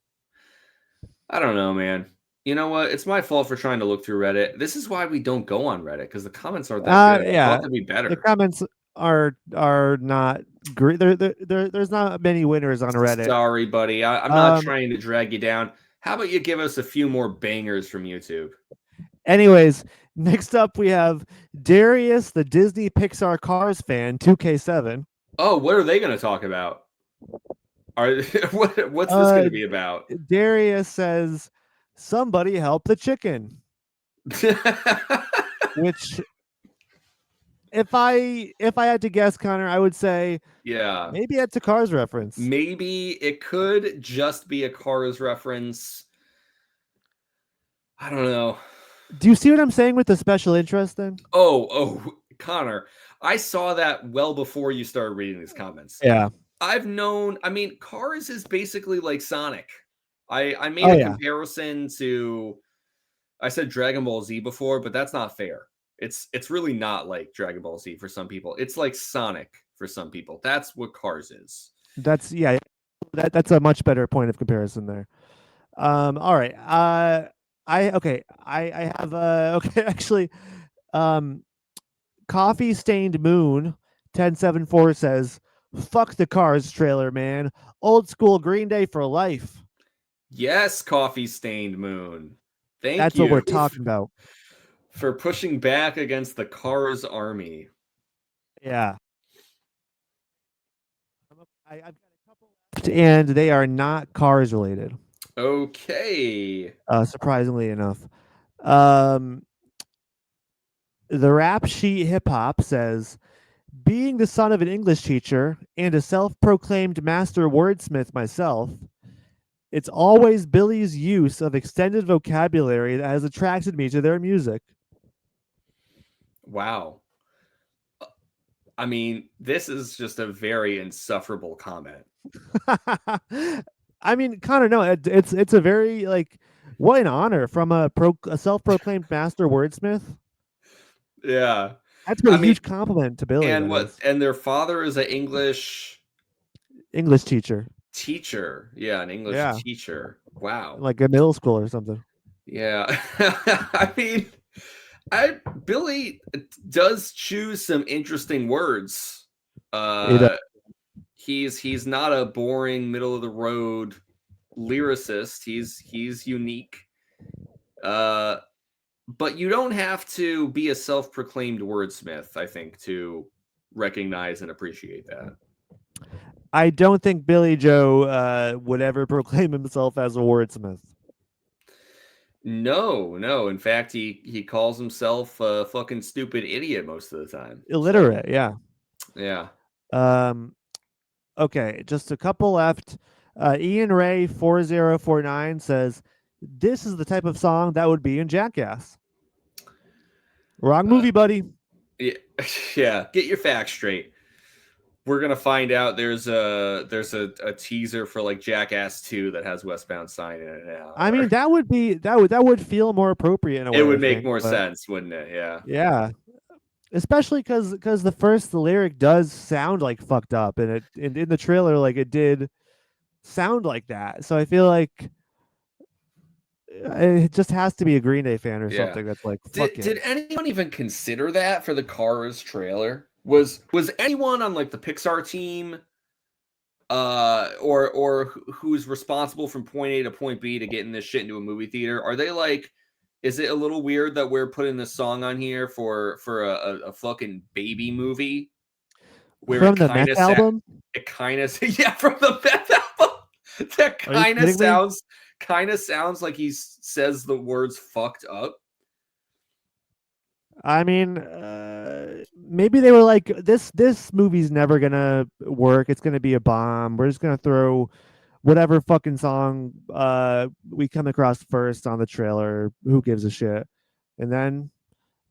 I don't know, man. You know what? It's my fault for trying to look through Reddit. This is why we don't go on Reddit because the comments aren't that good. I Yeah, thought they'd be the better. comments are not great. There's not many winners on Reddit. Sorry, buddy. I'm not Um. trying to drag you down. How about you give us a few more bangers from YouTube? Anyways, next up we have Darius, the Disney Pixar Cars fan, 2K7. Oh, what are they going to talk about? Are what's this going Uh, to be about? Darius says, "Somebody help the chicken." Which, if I had to guess, Connor, I would say Yeah. maybe it's a Cars reference. Maybe it could just be a Cars reference. I don't know. Do you see what I'm saying with the special interest then? Oh, Connor, I saw that well before you started reading these comments. Yeah. I mean, Cars is basically like Sonic. I made Oh a yeah. comparison to, I said Dragon Ball Z before, but that's not fair. It's really not like Dragon Ball Z for some people. It's like Sonic for some people. That's what Cars is. That's yeah. That's a much better point of comparison there. All right. I have okay actually Coffee Stained Moon 1074 says, "Fuck the Cars trailer, man. Old school Green Day for life." Yes, Coffee Stained Moon. Thank That's what we're you talking about. for pushing back against the Cars army. Yeah. I've got a couple left, and they are not Cars related. Okay. Surprisingly enough. Um, the Rap Sheet Hip Hop says, "Being the son of an English teacher and a self-proclaimed master wordsmith myself, it's always Billy's use of extended vocabulary that has attracted me to their music." Wow. I mean, this is just a very insufferable comment. I mean, Connor, no, it's a very like what an honor from a self-proclaimed master wordsmith. Yeah. That's what I a mean, huge compliment to Billy. and That what is and their father is an English English teacher, teacher. Yeah, an English yeah, teacher. Wow. like a middle school or something. Yeah. I mean, Billy does choose some interesting words. He does. He's not a boring middle of the road lyricist. He's unique. But you don't have to be a self-proclaimed wordsmith, I think, to recognize and appreciate that. I don't think Billy Joe would ever proclaim himself as a wordsmith. No. In fact, he calls himself a fucking stupid idiot most of the time. Illiterate, So, yeah. yeah. Okay, just a couple left. Ian Ray 4049 says, "This is the type of song that would be in Jackass." Wrong movie, buddy. Yeah, yeah. Get your facts straight. We're gonna find out there's a teaser for like Jackass 2 that has Westbound sign in it now. I mean, that would feel more appropriate in a way. It would I make think, more but sense, wouldn't it? Yeah. yeah, especially because the lyric does sound like fucked up, and in the trailer like it did sound like that. So I feel like it just has to be a Green Day fan or Yeah. something that's like, fuck it. Did anyone even consider that for the Cars trailer? Was anyone on like the Pixar team or who's responsible from point A to point B to getting this shit into a movie theater? Are they like, is it a little weird that we're putting this song on here for a fucking baby movie where From the Meth album? it kind of yeah, from the Meth album. That Are you kidding me? kind of sounds like he says the words fucked up. I mean, maybe they were like, this movie's never gonna work. It's gonna be a bomb. We're just gonna throw whatever fucking song we come across first on the trailer. Who gives a shit? And then,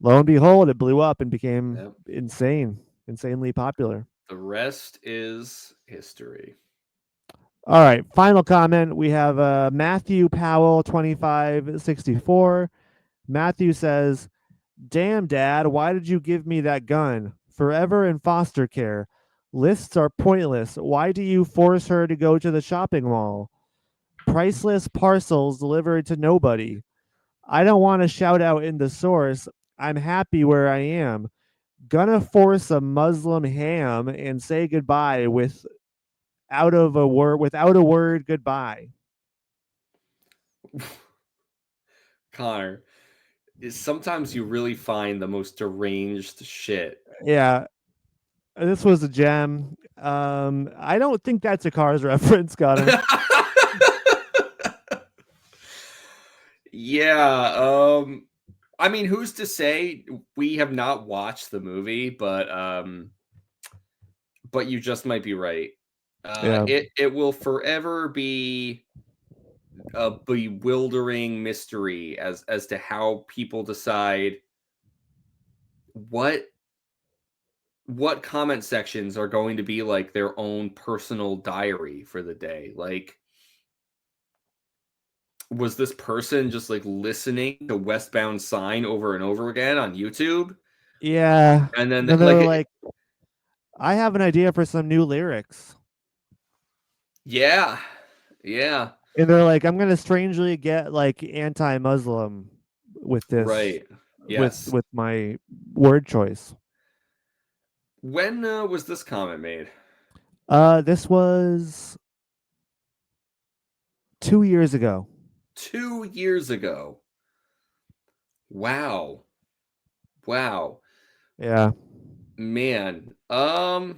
lo and behold, it blew up and became insanely popular. The rest is history. All right, final comment. We have Matthew Powell 2564. Matthew says, "Damn, Dad, why did you give me that gun? Forever in foster care. Lists are pointless. Why do you force her to go to the shopping mall?" priceless parcels delivered to nobody. I don't want to shout out in the source. I'm happy where I am. Gonna force a Muslim ham and say goodbye without a word goodbye. Connor, sometimes you really find the most deranged shit. Yeah, this was a gem. I don't think that's a Cars reference, Connor. Yeah, I mean, who's to say? We have not watched the movie, but you just might be right. Yeah. It will forever be a bewildering mystery as to how people decide what what comment sections are going to be like their own personal diary for the day. Like, was this person just like listening to Westbound Sign over and over again on YouTube? Yeah. And then Then like they're like, I have an idea for some new lyrics. yeah. Yeah. And they're like, I'm gonna strangely get like anti-Muslim with this Right. Yes. with my word choice. When was this comment made? This was 2 years ago. 2 years ago. Wow. Wow. Yeah. Man. I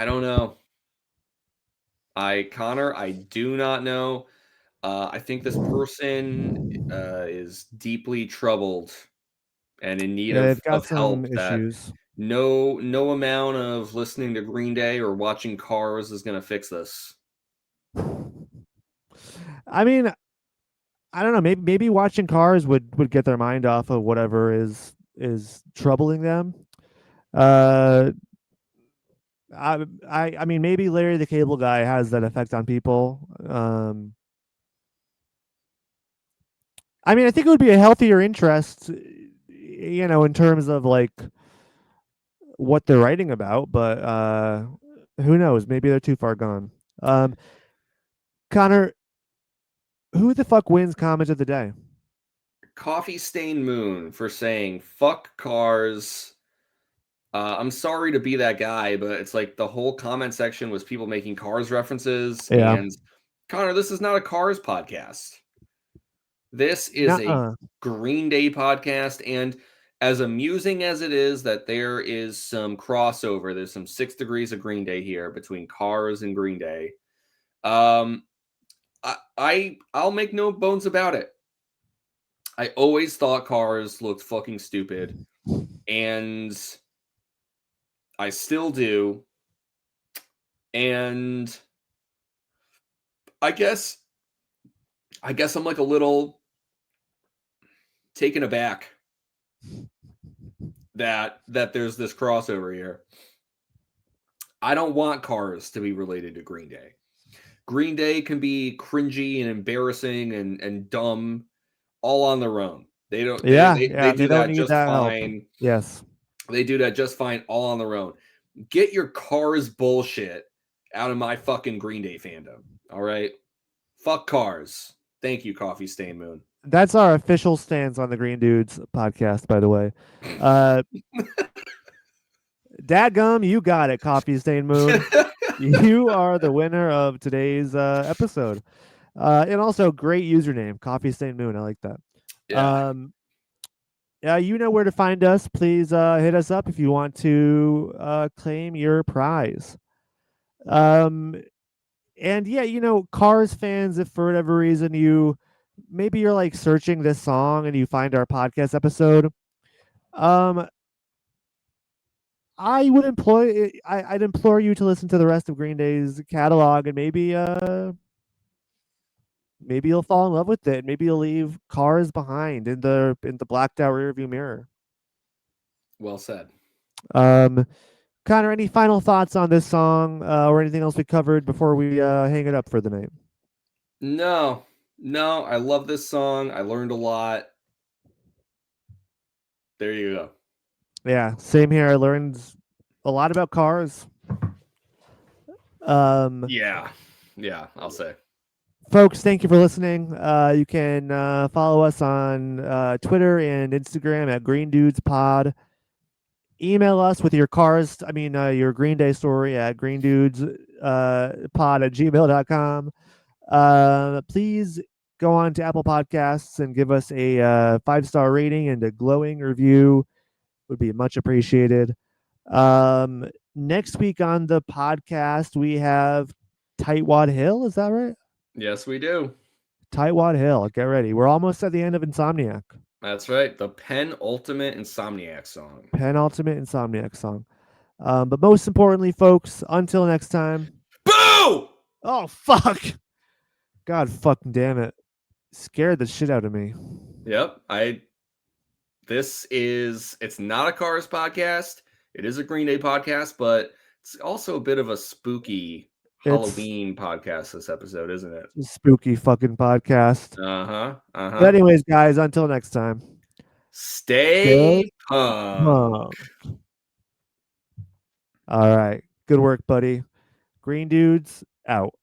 don't know. Connor, I do not know. I think this person is deeply troubled and in need Yeah, they've got of some help that issues. no amount of listening to Green Day or watching Cars is going to fix this. I mean, I don't know. Maybe watching Cars would get their mind off of whatever is troubling them. Uh, I mean, maybe Larry the Cable Guy has that effect on people. I mean, I think it would be a healthier interest, in terms of like what they're writing about. But who knows? Maybe they're too far gone. Um, Connor, who the fuck wins comment of the day? Coffee Stain Moon for saying fuck Cars. I'm sorry to be that guy, but it's like the whole comment section was people making Cars references. Yeah. And Connor, this is not a Cars podcast. This is a Nuh-uh. Green Day podcast. And as amusing as it is that there is some crossover, there's some 6 degrees of Green Day here between Cars and Green Day. I'll make no bones about it. I always thought Cars looked fucking stupid. And I still do. And I guess I'm like a little taken aback that there's this crossover here. I don't want Cars to be related to Green Day. Green Day can be cringy and embarrassing and dumb all on their own. They don't they They do don't that need just that help. fine. Yes. They do that just fine all on their own. Get your Cars bullshit out of my fucking Green Day fandom. All right? Fuck Cars. Thank you, Coffee Stain Moon. That's our official stance on the Green Dudes podcast, by the way. Dadgum, you got it, Coffee Stain Moon. You are the winner of today's episode. And also, great username, Coffee Stain Moon. I like that. Yeah. Yeah, you know where to find us. Please hit us up if you want to claim your prize. And yeah, Cars fans, if for whatever reason maybe you're like searching this song and you find our podcast episode, I'd implore you to listen to the rest of Green Day's catalog, and maybe you'll fall in love with it. Maybe you'll leave Cars behind in the blacked out rearview mirror. Well said. Connor, any final thoughts on this song or anything else we covered before we hang it up for the night? No, I love this song. I learned a lot. There you go. Yeah, same here. I learned a lot about Cars. Yeah. Yeah, I'll say. Folks, thank you for listening. You can follow us on Twitter and Instagram at Green Dudes Pod. Email us with your your Green Day story at greendudespod@gmail.com. Please go on to Apple Podcasts and give us a 5-star rating and a glowing review. Would be much appreciated. Next week on the podcast, we have Tightwad Hill. Is that right? Yes, we do. Tightwad Hill. Get ready. We're almost at the end of Insomniac. That's right. The penultimate Insomniac song. Penultimate Insomniac song. But most importantly, folks, until next time. Boo! Oh, fuck. God fucking damn it. Scared the shit out of me. Yep. It's not a Cars podcast. It is a Green Day podcast, but it's also a bit of a spooky Halloween podcast this episode, isn't it? It's a spooky fucking podcast. Uh-huh. But anyways, guys, until next time. Stay punk. All right. Good work, buddy. Green Dudes out.